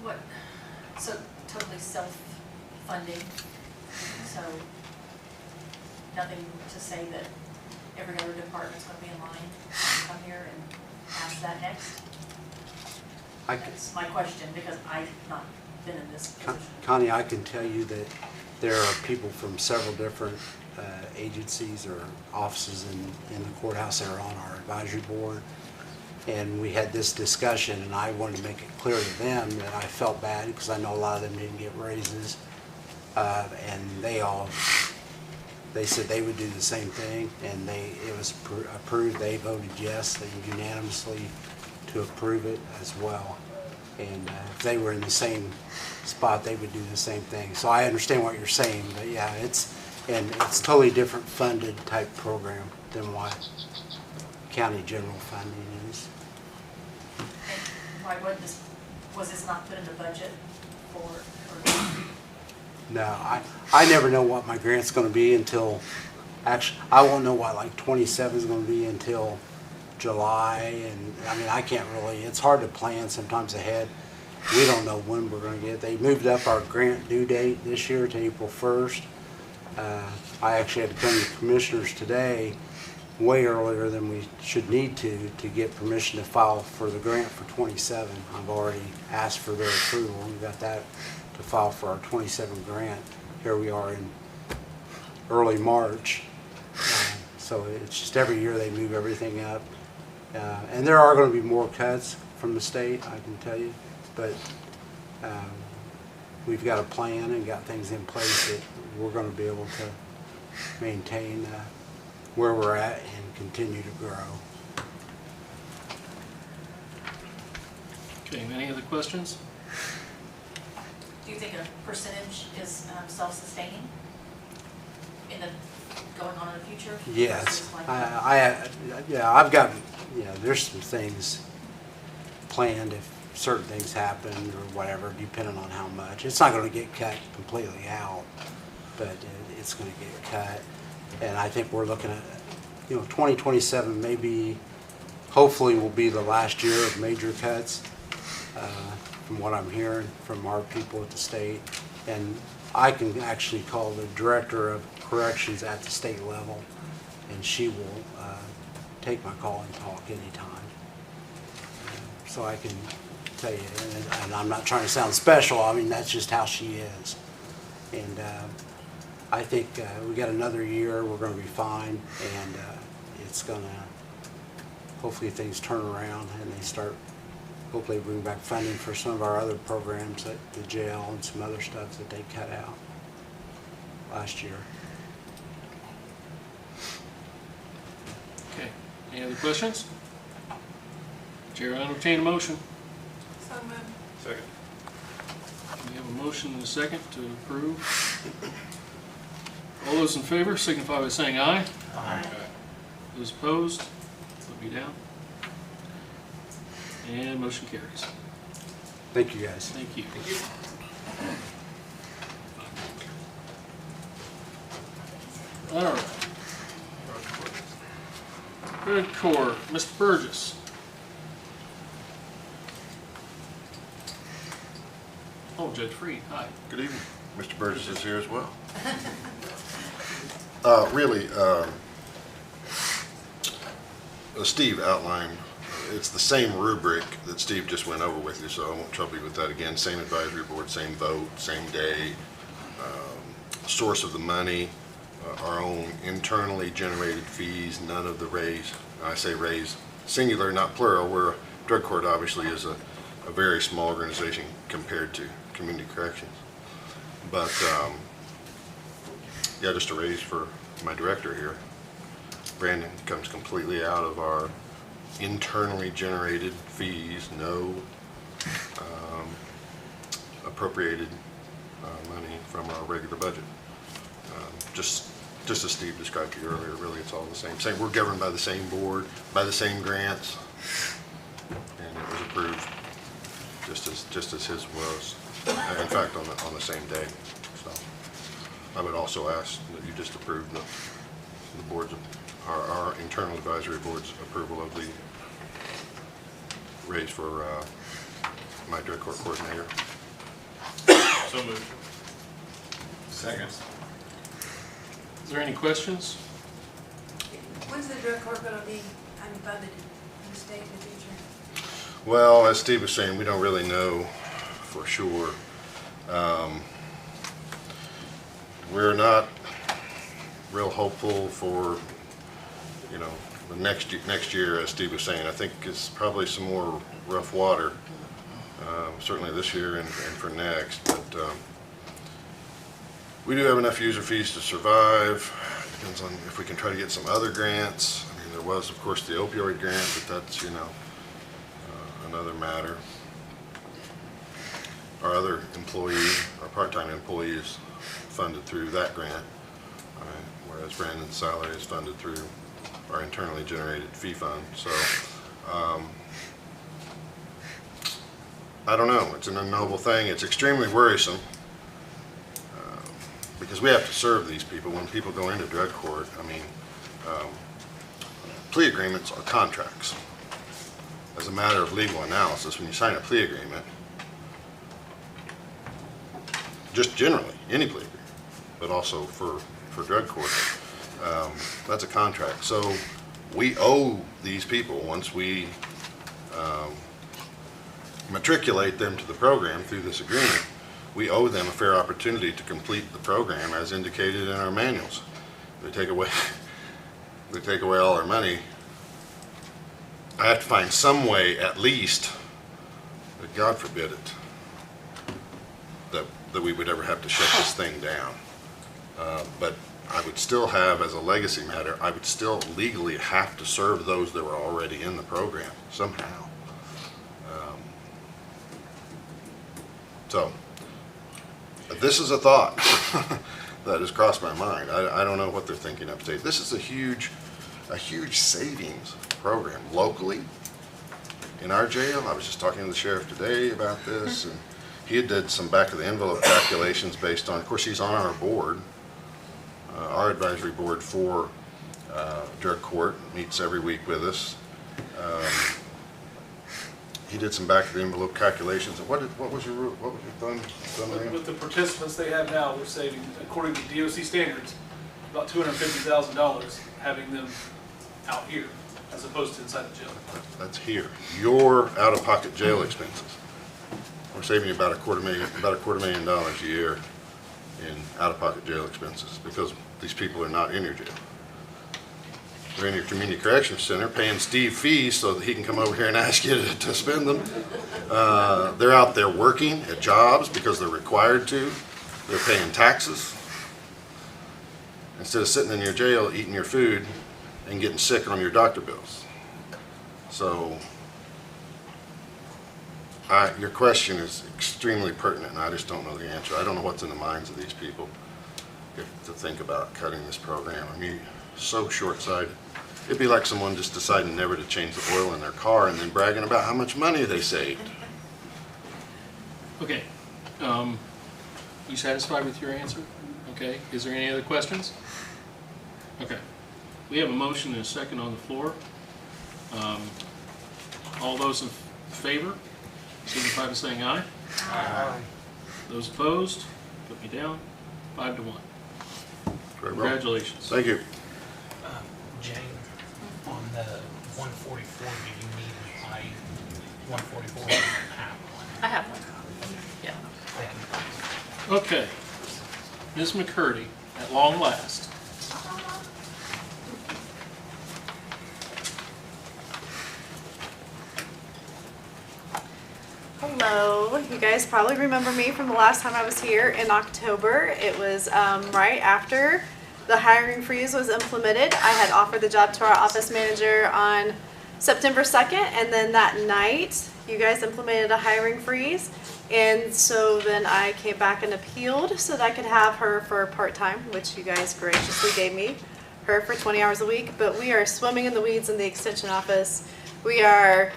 What, so totally self-funding, so nothing to say that every other department's gonna be in line, come here and ask that next? That's my question, because I've not been in this position. Connie, I can tell you that there are people from several different agencies or offices in the courthouse that are on our advisory board. And we had this discussion, and I wanted to make it clear to them that I felt bad because I know a lot of them didn't get raises. And they said they would do the same thing, and it was approved. They voted yes, they unanimously to approve it as well. And if they were in the same spot, they would do the same thing. So I understand what you're saying, but yeah, it's totally different funded type program than what county general funding is. And why was this not put in the budget for No, I never know what my grant's gonna be until, actually, I won't know what like 27 is gonna be until July, and I mean, I can't really, it's hard to plan sometimes ahead. We don't know when we're gonna get it. They moved up our grant due date this year to April 1st. I actually had to come to the commissioners today, way earlier than we should need to get permission to file for the grant for 27. I've already asked for their approval. We got that to file for our 27 grant. Here we are in early March. So it's just every year they move everything up. And there are going to be more cuts from the state, I can tell you. But we've got a plan and got things in place that we're going to be able to maintain where we're at and continue to grow. Okay, any other questions? Do you think a percentage is self-sustaining in the, going on in the future? Yes, Like- yeah, I've got, there's some things planned if certain things happen or whatever, depending on how much. It's not going to get cut completely out, but it's going to get cut. And I think we're looking at, 2027 maybe, hopefully will be the last year of major cuts, from what I'm hearing from our people at the state. And I can actually call the director of corrections at the state level, and she will take my call and talk anytime. So I can tell you, and I'm not trying to sound special, I mean, that's just how she is. And I think we got another year, we're going to be fine, and it's going to, hopefully things turn around and they start, hopefully bring back funding for some of our other programs at the jail and some other stuff that they cut out last year. Okay, any other questions? Chair, I entertain a motion. So moved. Second. We have a motion and a second to approve. All those in favor signify by saying aye. Aye. Those opposed, will be down. And motion carries. Thank you, guys. Thank you. All right. Good Corps, Mr. Burgess. Oh, Judge Freed, hi. Good evening. Mr. Burgess is here as well. Steve outlined, it's the same rubric that Steve just went over with you, so I won't trouble you with that again. Same advisory board, same vote, same day, source of the money, our own internally generated fees, none of the raise, I say raise singular, not plural, we're drug court obviously is a very small organization compared to community corrections. But, yeah, just a raise for my director here. Brandon comes completely out of our internally generated fees, no appropriated money from our regular budget. Just as Steve described to you earlier, really it's all the same. We're governed by the same board, by the same grants, and it was approved just as his was. In fact, on the same day. So I would also ask that you just approve the board's, our internal advisory board's approval of the raise for my drug court coordinator. So moved. Second. Is there any questions? When's the drug court gonna be unfunded in the state in the future? Well, as Steve was saying, we don't really know for sure. We're not real hopeful for, you know, the next year, as Steve was saying. I think it's probably some more rough water, certainly this year and for next. But we do have enough user fees to survive. Depends on if we can try to get some other grants. I mean, there was, of course, the opioid grant, but that's, you know, another matter. Our other employee, our part-time employees, funded through that grant, whereas Brandon's salary is funded through our internally generated fee fund. So I don't know. It's an unknowable thing. It's extremely worrisome because we have to serve these people. When people go into drug court, I mean, plea agreements are contracts. As a matter of legal analysis, when you sign a plea agreement, just generally, any plea agreement, but also for drug court, that's a contract. So we owe these people, once we matriculate them to the program through this agreement, we owe them a fair opportunity to complete the program as indicated in our manuals. They take away all our money. I have to find some way, at least, that God forbid it, that we would ever have to shut this thing down. But I would still have, as a legacy matter, I would still legally have to serve those that were already in the program somehow. So this is a thought that has crossed my mind. I don't know what they're thinking upstate. This is a huge savings program locally in our jail. I was just talking to the sheriff today about this, and he had did some back of the envelope calculations based on, of course, he's on our board, our advisory board for drug court, meets every week with us. He did some back of the envelope calculations. What was your thumb there? With the participants they have now, we're saving, according to DOC standards, about $250,000 having them out here as opposed to inside the jail. That's here. Your out-of-pocket jail expenses. We're saving you about a quarter million dollars a year in out-of-pocket jail expenses because these people are not in your jail. They're in your community corrections center paying Steve fees so that he can come over here and ask you to spend them. They're out there working at jobs because they're required to. They're paying taxes. Instead of sitting in your jail eating your food and getting sick on your doctor bills. So your question is extremely pertinent, and I just don't know the answer. I don't know what's in the minds of these people to think about cutting this program. I mean, so short-sighted. It'd be like someone just deciding never to change the oil in their car and then bragging about how much money they saved. Okay. You satisfied with your answer? Okay. Is there any other questions? Okay. We have a motion and a second on the floor. All those in favor, signify by saying aye. Aye. Those opposed, put me down. 5-1. Congratulations. Thank you. Jane, on the 144, do you need my 144? I have one. Yeah. Thank you. Okay. Ms. McCurdy, at long last. Hello, you guys probably remember me from the last time I was here in October. It was right after the hiring freeze was implemented. I had offered the job to our office manager on September 2nd, and then that night, you guys implemented a hiring freeze. And so then I came back and appealed so that I could have her for part-time, which you guys graciously gave me, her for 20 hours a week. But we are swimming in the weeds in the extension office. We are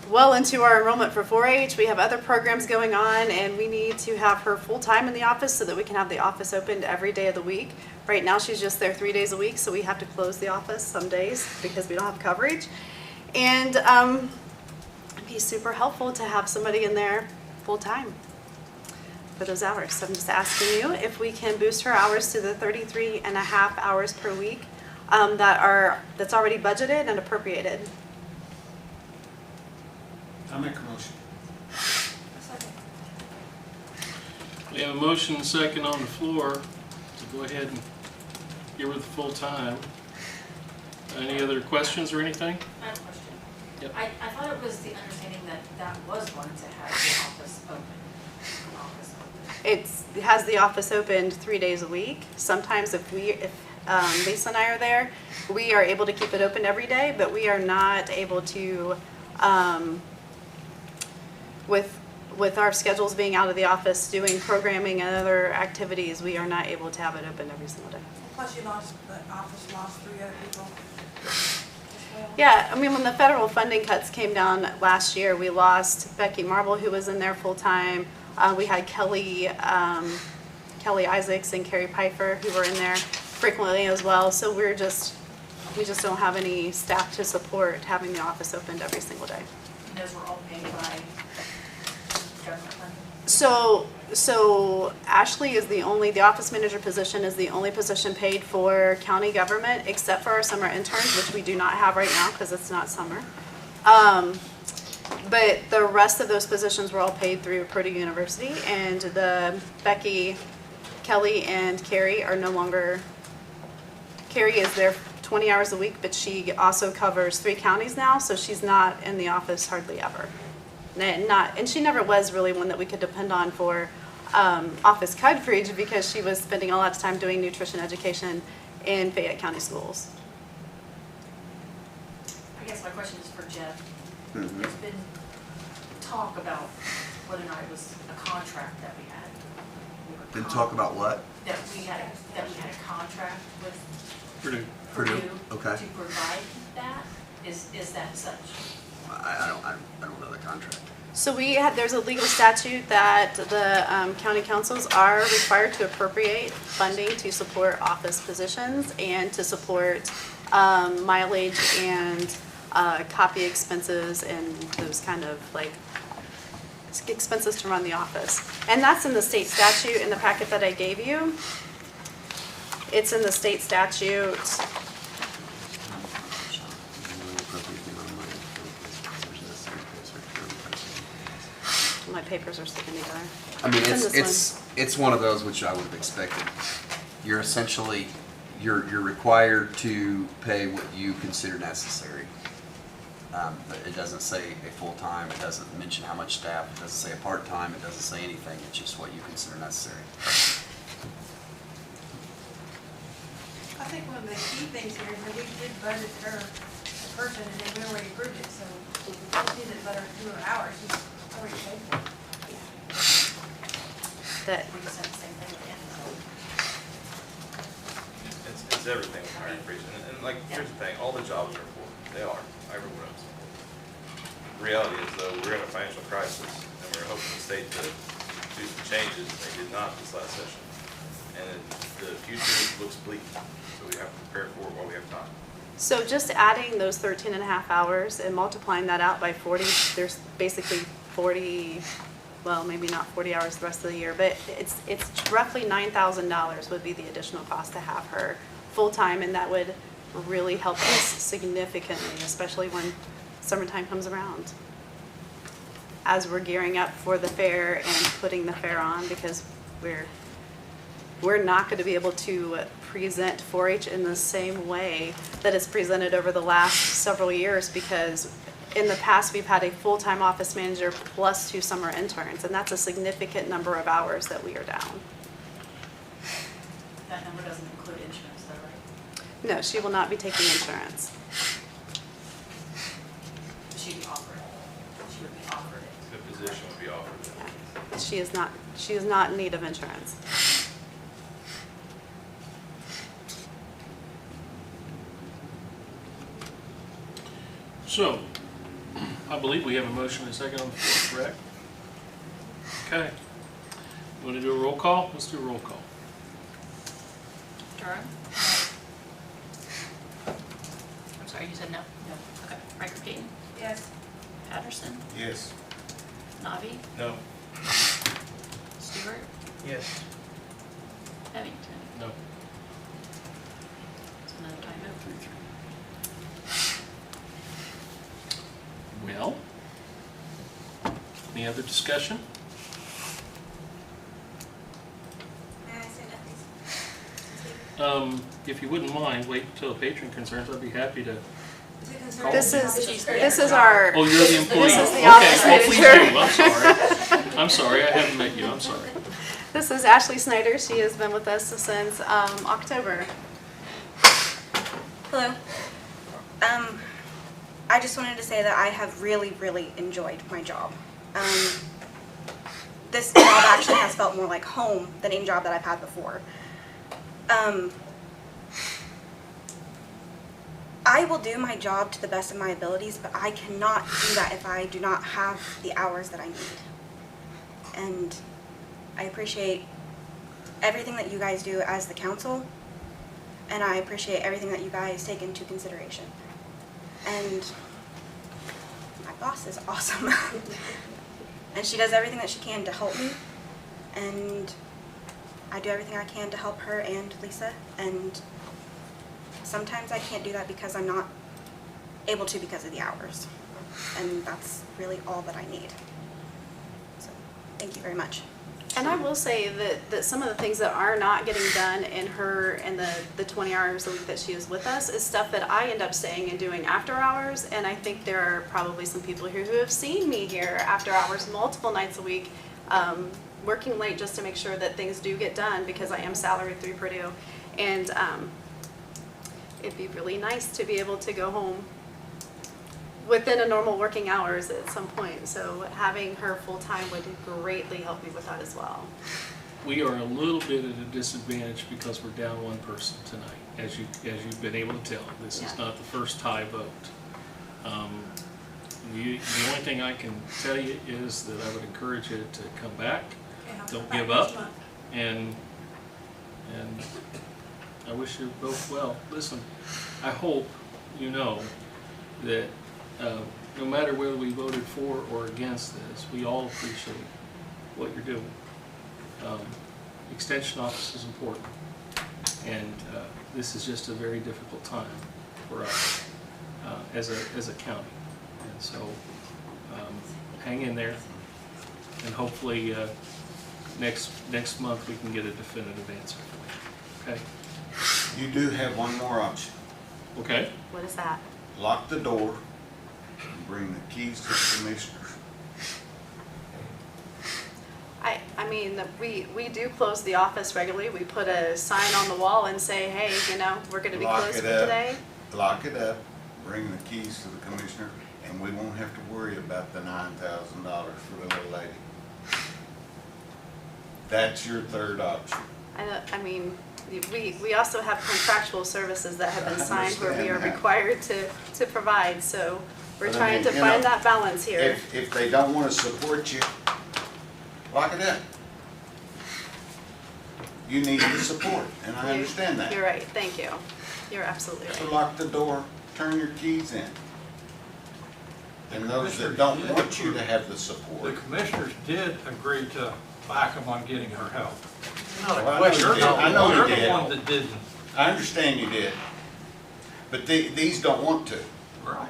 well into our enrollment for 4-H. We have other programs going on, and we need to have her full-time in the office so that we can have the office opened every day of the week. Right now, she's just there 3 days a week, so we have to close the office some days because we don't have coverage. And it'd be super helpful to have somebody in there full-time for those hours. So I'm just asking you if we can boost her hours to the 33.5 hours per week that's already budgeted and appropriated. I'll make a motion. We have a motion and a second on the floor to go ahead and give her the full time. Any other questions or anything? I have a question. Yep. I thought it was the understanding that that was going to have the office open. It has the office opened 3 days a week. Sometimes if Lisa and I are there, we are able to keep it open every day, but we are not able to, with our schedules being out of the office, doing programming and other activities, we are not able to have it open every single day. Plus the office lost 3 other people. Yeah, I mean, when the federal funding cuts came down last year, we lost Becky Marble, who was in there full-time. We had Kelly Isaacs and Carrie Pfeiffer, who were in there frequently as well. So we just don't have any staff to support having the office opened every single day. And those were all paid by government funding? So Ashley is the office manager position is the only position paid for county government, except for our summer interns, which we do not have right now because it's not summer. But the rest of those positions were all paid through Purdue University, and Becky, Kelly, and Carrie are no longer. Carrie is there 20 hours a week, but she also covers 3 counties now, so she's not in the office hardly ever. And she never was really one that we could depend on for office coverage because she was spending a lot of time doing nutrition education in Fayette County schools. I guess my question is for Jeff. Mm-hmm. There's been talk about whether or not it was a contract that we had. Didn't talk about what? That we had a contract with Purdue. Purdue, okay. to provide that. Is that such? I don't know the contract. So there's a legal statute that the county councils are required to appropriate funding to support office positions and to support mileage and copy expenses and those kind of like expenses to run the office. And that's in the state statute in the packet that I gave you. It's in the state statute. My papers are sticking together. I mean, It's in it's one of those which I would have expected. You're essentially, you're required to pay what you consider necessary. But it doesn't say a full-time, it doesn't mention how much staff, it doesn't say a part-time, it doesn't say anything, it's just what you consider necessary. I think one of the key things here is that we did budget her a person and then we already approved it, so we did it better through her hours, she's already paid for it. That We just said the same thing with Amazon. It's everything with hiring freeze. And like, here's the thing, all the jobs are important. They are, every one of them. The reality is though, we're in a financial crisis and we're hoping the state to do some changes. They did not this last session. And the future looks bleak. So we have to prepare for it while we have time. So just adding those 13.5 hours and multiplying that out by 40, there's basically 40, well, maybe not 40 hours the rest of the year, but it's roughly $9,000 would be the additional cost to have her full-time, and that would really help us significantly, especially when summertime comes around. As we're gearing up for the fair and putting the fair on, because we're not going to be able to present 4-H in the same way that it's presented over the last several years, because in the past, we've had a full-time office manager plus 2 summer interns, and that's a significant number of hours that we are down. That number doesn't include insurance, though, right? No, she will not be taking insurance. She'd be offered it. She would be offered it. The position would be offered. She is not in need of insurance. So, I believe we have a motion and a second on the floor, correct? Okay. You want to do a roll call? Let's do a roll call. Durham? I'm sorry, you said no? No. Okay. Riker Keaton? Yes. Patterson? Yes. Navi? No. Stewart? Yes. Bennington? No. It's another tie vote. 3-3. Well, any other discussion? May I say nothing? If you wouldn't mind, wait until the patron concerns. I'd be happy to. This is our. Oh, you're the employee. This is the Okay, office well, please manager. do. I'm sorry. I'm sorry, I haven't met you. I'm sorry. This is Ashley Snyder. She has been with us since October. Hello. I just wanted to say that I have really, really enjoyed my job. This job actually has felt more like home than any job that I've had before. I will do my job to the best of my abilities, but I cannot do that if I do not have the hours that I need. And I appreciate everything that you guys do as the council, and I appreciate everything that you guys take into consideration. And my boss is awesome. And she does everything that she can to help me, and I do everything I can to help her and Lisa, and sometimes I can't do that because I'm not able to because of the hours. And that's really all that I need. So, thank you very much. And I will say that some of the things that are not getting done in the 20 hours a week that she is with us is stuff that I end up staying and doing after hours. And I think there are probably some people here who have seen me here after hours multiple nights a week, working late just to make sure that things do get done because I am salaried through Purdue. And it'd be really nice to be able to go home within a normal working hours at some point. So having her full-time would greatly help me with that as well. We are a little bit at a disadvantage because we're down one person tonight, as you've been able to tell. This is not the first tie vote. The only thing I can tell you is that I would encourage you to come back. Don't give up, and I wish you both well. Listen, I hope you know that no matter whether we voted for or against this, we all appreciate what you're doing. Extension office is important, and this is just a very difficult time for us as a county. And so hang in there, and hopefully next month we can get a definitive answer for you. Okay? You do have one more option. Okay. What is that? Lock the door and bring the keys to the commissioners. I mean, we do close the office regularly. We put a sign on the wall and say, hey, we're going to be closed for today. Lock it up, bring the keys to the commissioner, and we won't have to worry about the $9,000 for the little lady. That's your third option. I mean, we also have contractual services that have been signed where we are required to provide. So we're trying to find that balance here. If they don't want to support you, lock it up. You need the support, and I understand that. You're right. Thank you. You're absolutely right. So lock the door, turn your keys in. And those that don't want you to have the support. The commissioners did agree to back them on getting her help. I know you did. You're the one that didn't. I understand you did. But these don't want to. Right.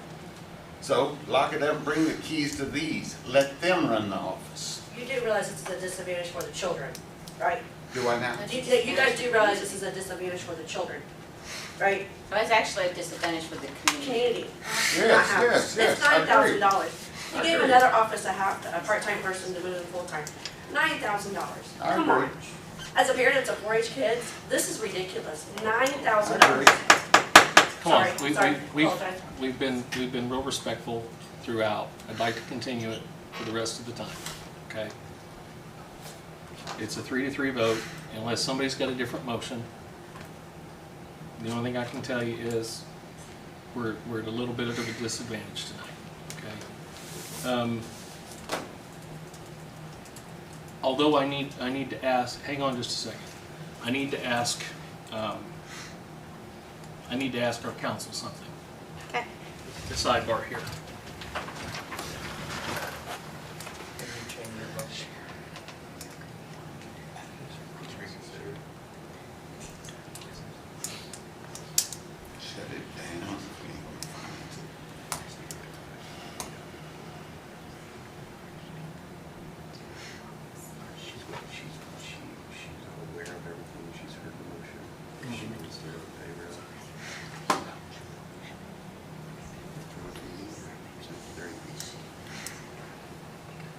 So lock it up and bring the keys to these. Let them run the office. You do realize it's a disadvantage for the children, right? Do I now? You guys do realize this is a disadvantage for the children. right? So it's actually a disadvantage for the community. Community. Yes, It's I agree. $9,000. You gave another office a part-time person to move to full-time, $9,000. I Come agree. on. As a parent of 4-H kids, this is ridiculous, $9,000. Come on, Sorry, we've apologize. been real respectful throughout. I'd like to continue it for the rest of the time, okay? It's a 3-3 vote, unless somebody's got a different motion. The only thing I can tell you is, we're at a little bit of a disadvantage tonight, okay? Although I need to ask, hang on just a second. I need to ask our council something. Okay. The sidebar here. Shut it down. She's aware of everything, she's heard the motion, she knows they're in favor of.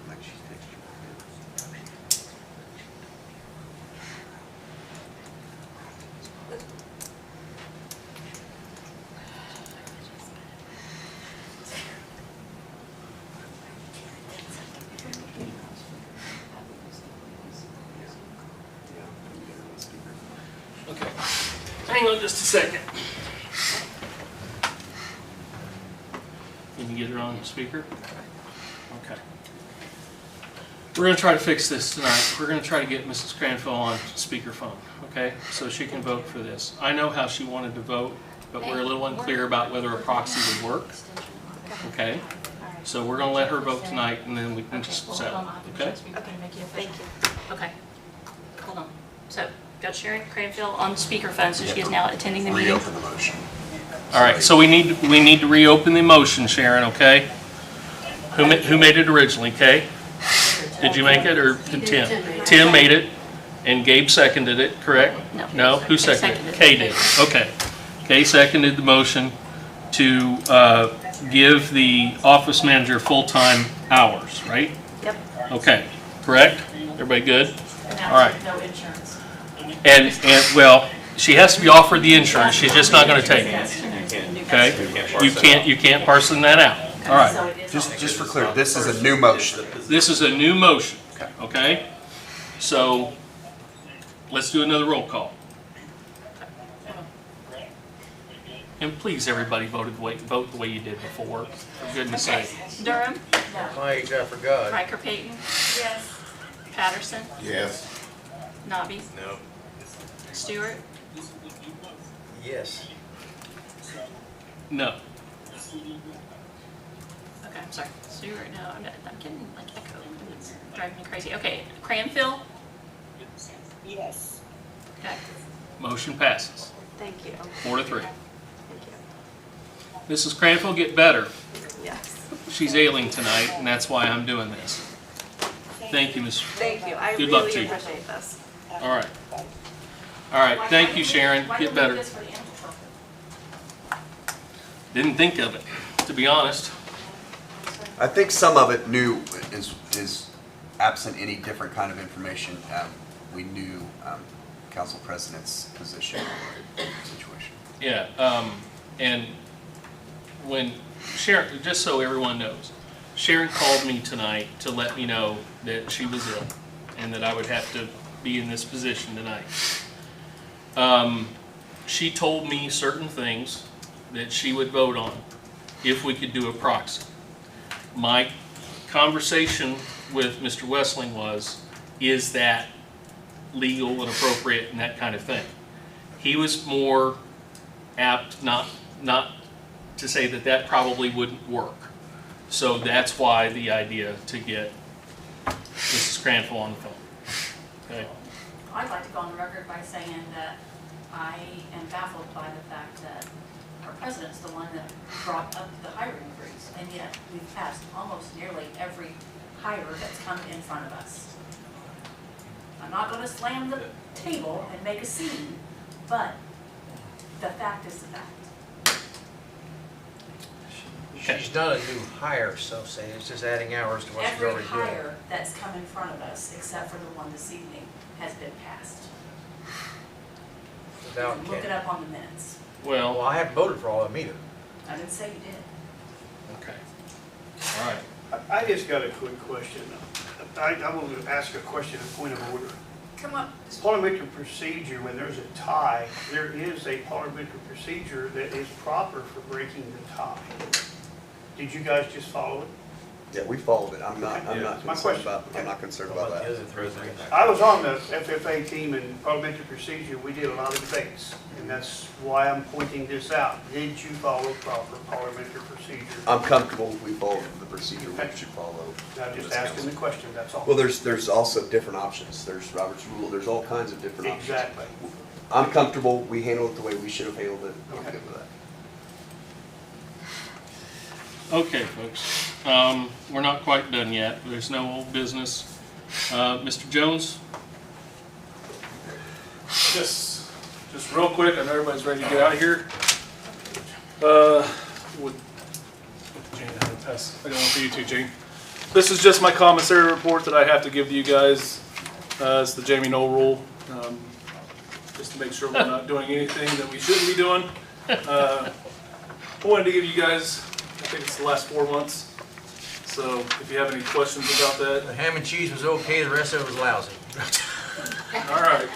Like she's texting you. Okay, hang on just a second. Can you get her on the speaker? Okay. We're gonna try to fix this tonight. We're gonna try to get Mrs. Cranfield on speakerphone, okay? So she can vote for this. I know how she wanted to vote, but we're a little unclear about whether a proxy would work, okay? So we're gonna let her vote tonight and then we can just settle, okay? Thank you. Okay, hold on. So, got Sharon Cranfield on speakerphone, so she is now attending the meeting. Reopen the motion. All right, so we need to reopen the motion, Sharon, okay? Who made it originally, Kay? Did you make it, or did Tim? Tim made it, and Gabe seconded it, correct? No. No? Who seconded it? Kay did, okay. Kay seconded the motion to give the office manager full-time hours, right? Yep. Okay, correct? Everybody good? And All right. no insurance. And, well, she has to be offered the insurance, she's just not gonna take it. Okay? You can't parcel that out. All right. Just for clear, this is a new motion. This is a new motion, okay? So, let's do another roll call. And please, everybody vote the way you did before, for goodness sake. Durham? Mike, I forgot. Riker Payton? Yes. Patterson? Yes. Nobby? No. Stewart? Yes. No. Okay, I'm sorry. Stewart, no, I'm getting like echo. It's driving me crazy. Okay, Cranfield? Yes. Okay. Motion passes, Thank you. 4-3. Thank you. Mrs. Cranfield, get better. Yes. She's ailing tonight, and that's why I'm doing this. Thank you, Ms. Thank you. I Good luck really to you. appreciate this. All right. All right, thank you, Sharon. Get better. Didn't think of it, to be honest. I think some of it new is absent any different kind of information. We knew council president's position or situation. Yeah, and when Sharon, just so everyone knows, Sharon called me tonight to let me know that she was ill and that I would have to be in this position tonight. She told me certain things that she would vote on if we could do a proxy. My conversation with Mr. Wessling was, is that legal and appropriate and that kind of thing? He was more apt not to say that probably wouldn't work. So that's why the idea to get Mrs. Cranfield on the phone. Okay. I'd like to go on the record by saying that I am baffled by the fact that our president's the one that brought up the hiring freeze, and yet we've passed almost nearly every hire that's come in front of us. I'm not gonna slam the table and make a scene, but the fact is the fact. She's not a new hire, so say, it's just adding hours to what she's Every already doing. hire that's come in front of us, except for the one this evening, has been passed. Without Look it Ken. up on the minutes. Well, I haven't voted for all of them either. I didn't say you did. Okay. All right. I just got a quick question. I want to ask a question, a point of order. Come up. Parliamentary procedure, when there's a tie, there is a parliamentary procedure that is proper for breaking the tie. Did you guys just follow it? Yeah, we followed it. I'm not My concerned question. about that. I was on the FFA team in parliamentary procedure. We did a lot of debates, and that's why I'm pointing this out. Did you follow proper parliamentary procedure? I'm comfortable we followed the procedure we should follow. I'm just asking the question, that's all. Well, there's also different options. There's Robert's rule, there's all kinds of different options. Exactly. I'm comfortable, we handled it the way we should have handled it. I'm good with that. Okay, folks, we're not quite done yet. There's no old business. Mr. Jones? Just real quick, I know everybody's ready to get out of here. Would Jane, I have to pass. I got one for you too, Jane. This is just my commissary report that I have to give to you guys. It's the Jamie Knoll rule, just to make sure we're not doing anything that we shouldn't be doing. I wanted to give you guys, I think it's the last 4 months. So if you have any questions about that. The ham and cheese was okay, the rest of it was lousy. All right.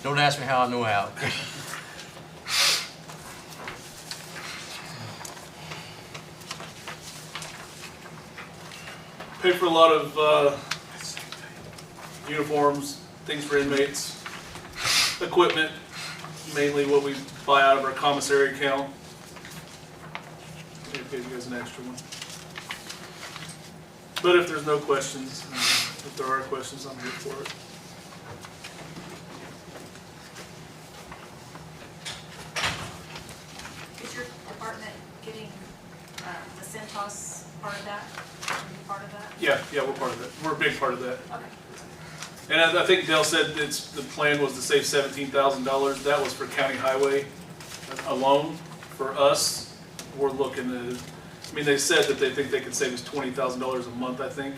Don't ask me how I know how. Paid for a lot of uniforms, things for inmates, equipment, mainly what we buy out of our commissary account. Maybe paid you guys an extra one. But if there's no questions, if there are questions, I'm here for it. Is your department getting the Centos part of that? Are you part of that? Yeah, we're part of it. We're a big part of that. Okay. And I think Dale said the plan was to save $17,000. That was for county highway alone. For us, we're looking at, I mean, they said that they think they could save us $20,000 a month, I think.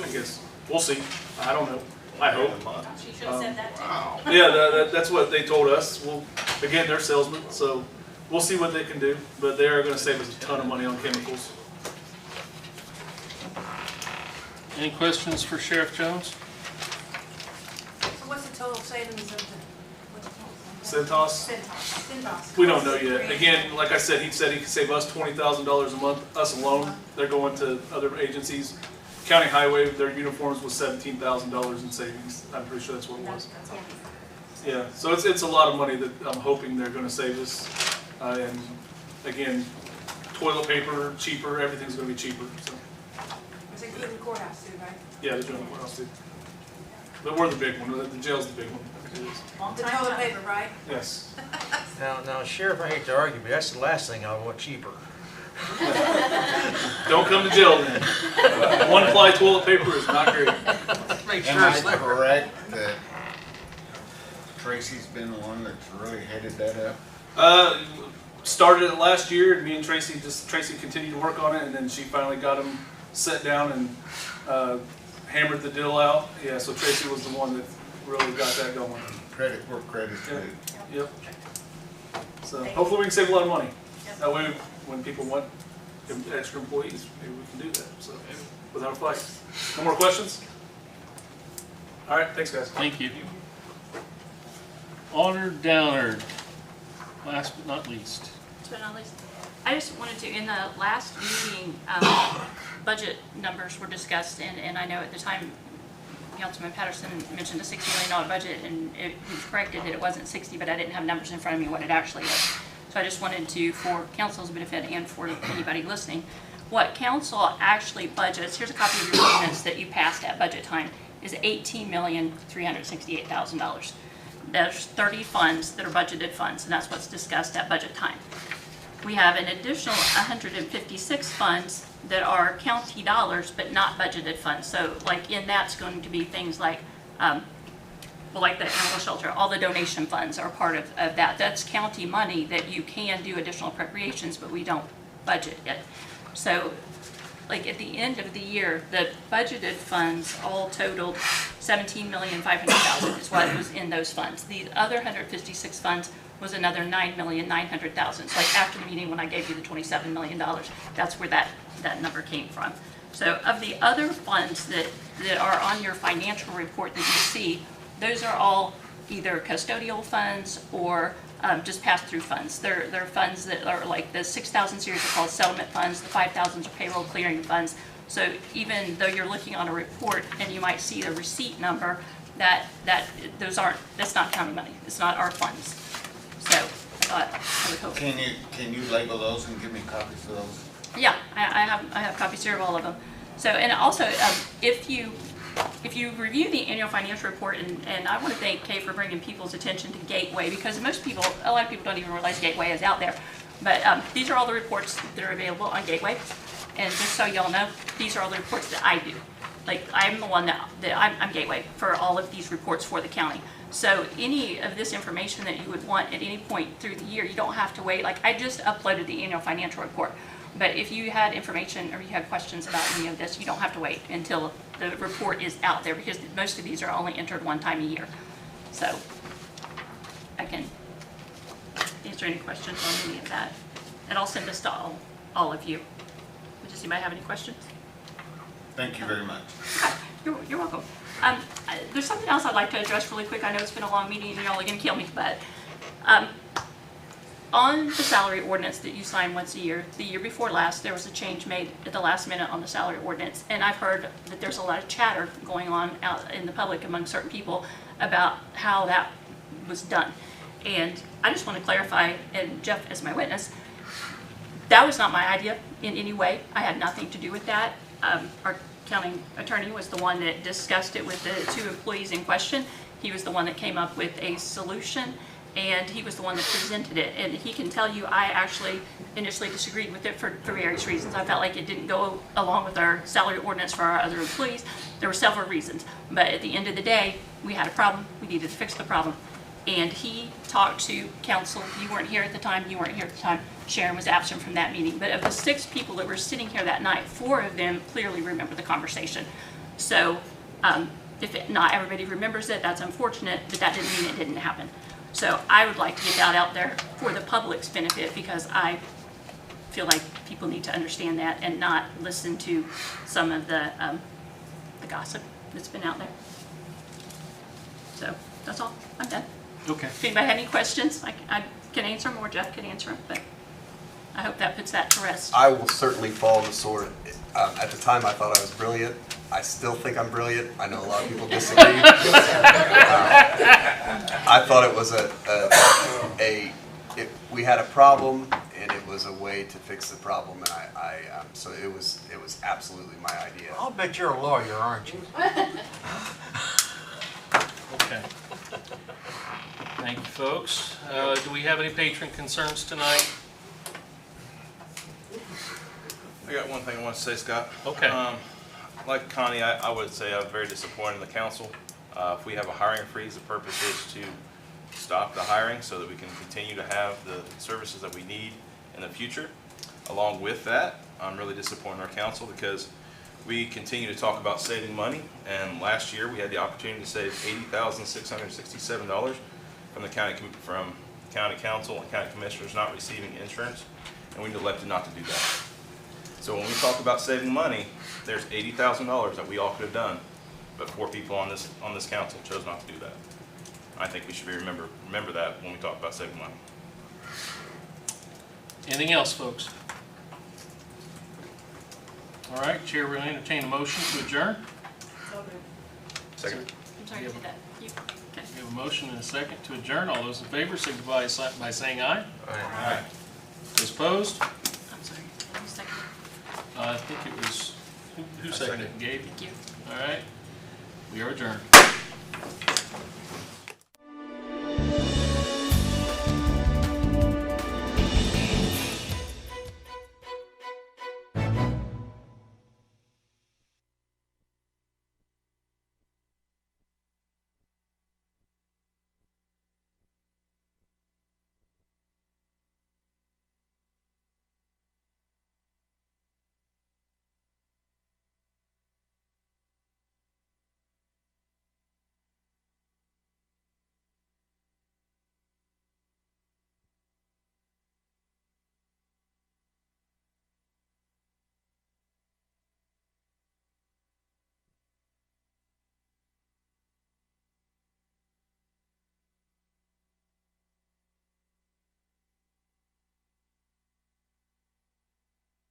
I guess, we'll see. I don't know. I hope. She should have said that too. Wow. Yeah, that's what they told us. Well, again, they're salesmen, so we'll see what they can do. But they are gonna save us a ton of money on chemicals. Any questions for Sheriff Jones? So what's the total savings of the, Centos? Centos. We don't know yet. Again, like I said, he said he could save us $20,000 a month, us alone. They're going to other agencies. County Highway, their uniforms was $17,000 in savings. I'm pretty sure that's what it was. Yeah, so it's a lot of money that I'm hoping they're gonna save us. And again, toilet paper, cheaper, everything's gonna be cheaper, so. It's including the courthouse too, right? Yeah, they're doing the courthouse too. But we're the big one, the jail's the big one. The toilet paper, right? Yes. Now, Sheriff, I hate to argue, but that's the last thing I want, cheaper. Don't come to jail then. One-ply toilet paper is not great. Make Am sure I it's liquid. correct that Tracy's been the one that's really headed that up? Started it last year, and me and Tracy continued to work on it, and then she finally got him set down and hammered the deal out. Yeah, so Tracy was the one that really got that going. Credit where credit's due. Yep. So hopefully we can save a lot of money. That way, when people want extra employees, maybe we can do that. So without a fight. No more questions? All right, thanks, guys. Thank you. Honored Downard, last but not least. I just wanted to, in the last meeting, budget numbers were discussed, and I know at the time, Councilman Patterson mentioned a $60 million budget, and he was corrected that it wasn't 60, but I didn't have numbers in front of me what it actually is. So I just wanted to, for council's benefit and for anybody listening, what council actually budgets, here's a copy of your ordinance that you passed at budget time, is $18,368,000. There's 30 funds that are budgeted funds, and that's what's discussed at budget time. We have an additional 156 funds that are county dollars but not budgeted funds. So like in that's going to be things like well, like the animal shelter, all the donation funds are part of that. That's county money that you can do additional appropriations, but we don't budget it. So, like at the end of the year, the budgeted funds all totaled $17,500,000 is what was in those funds. The other 156 funds was another $9,900,000. So like after the meeting when I gave you the $27 million, that's where that number came from. So of the other funds that are on your financial report that you see, those are all either custodial funds or just pass-through funds. They're funds that are like the 6,000 series are called settlement funds, the 5,000s are payroll clearing funds. So even though you're looking on a report and you might see the receipt number, that's not county money. It's not our funds. So I would hope. Can you label those and give me copies of those? Yeah, I have copies here of all of them. So, and also, if you review the annual financial report, and I want to thank Kay for bringing people's attention to Gateway, because a lot of people don't even realize Gateway is out there. But these are all the reports that are available on Gateway. And just so y'all know, these are all the reports that I do. Like, I'm the one that I'm Gateway for all of these reports for the county. So any of this information that you would want at any point through the year, you don't have to wait. Like, I just uploaded the annual financial report. But if you had information or you had questions about any of this, you don't have to wait until the report is out there, because most of these are only entered one time a year. So I can answer any questions on any of that. And I'll send this to all of you. Does anybody have any questions? Thank you very much. You're welcome. There's something else I'd like to address really quick. I know it's been a long meeting and y'all are gonna kill me, but on the salary ordinance that you sign once a year, the year before last, there was a change made at the last minute on the salary ordinance. And I've heard that there's a lot of chatter going on out in the public among certain people about how that was done. And I just want to clarify, and Jeff as my witness, that was not my idea in any way. I had nothing to do with that. Our county attorney was the one that discussed it with the two employees in question. He was the one that came up with a solution, and he was the one that presented it. And he can tell you I actually initially disagreed with it for various reasons. I felt like it didn't go along with our salary ordinance for our other employees. There were several reasons. But at the end of the day, we had a problem. We needed to fix the problem. And he talked to council. You weren't here at the time. You weren't here at the time. Sharon was absent from that meeting. But of the 6 people that were sitting here that night, 4 of them clearly remember the conversation. So if not everybody remembers it, that's unfortunate, but that didn't mean it didn't happen. So I would like to get that out there for the public's benefit, because I feel like people need to understand that and not listen to some of the gossip that's been out there. So that's all. I'm done. Okay. If anybody had any questions, I can answer them, or Jeff can answer them, but I hope that puts that to rest. I will certainly fall the sword. At the time, I thought I was brilliant. I still think I'm brilliant. I know a lot of people disagree. I thought it was we had a problem, and it was a way to fix the problem, and so it was absolutely my idea. I'll bet you're a lawyer, aren't you? Okay. Thank you, folks. Do we have any patron concerns tonight? I got one thing I want to say, Scott. Okay. Like Connie, I would say I'm very disappointed in the council. If we have a hiring freeze, the purpose is to stop the hiring so that we can continue to have the services that we need in the future. Along with that, I'm really disappointed in our council, because we continue to talk about saving money, and last year we had the opportunity to save $80,667 from the county council and county commissioners not receiving insurance, and we elected not to do that. So when we talk about saving money, there's $80,000 that we all could have done, but 4 people on this council chose not to do that. I think we should remember that when we talk about saving money. Anything else, folks? All right, Chair will entertain a motion to adjourn. Second. I'm sorry, you did that. Okay. We have a motion and a second to adjourn. All those in favor signify by saying aye. Aye. Those opposed? I'm sorry. Who seconded? I think it was, who seconded it? Gabe? Thank you. All right. We are adjourned.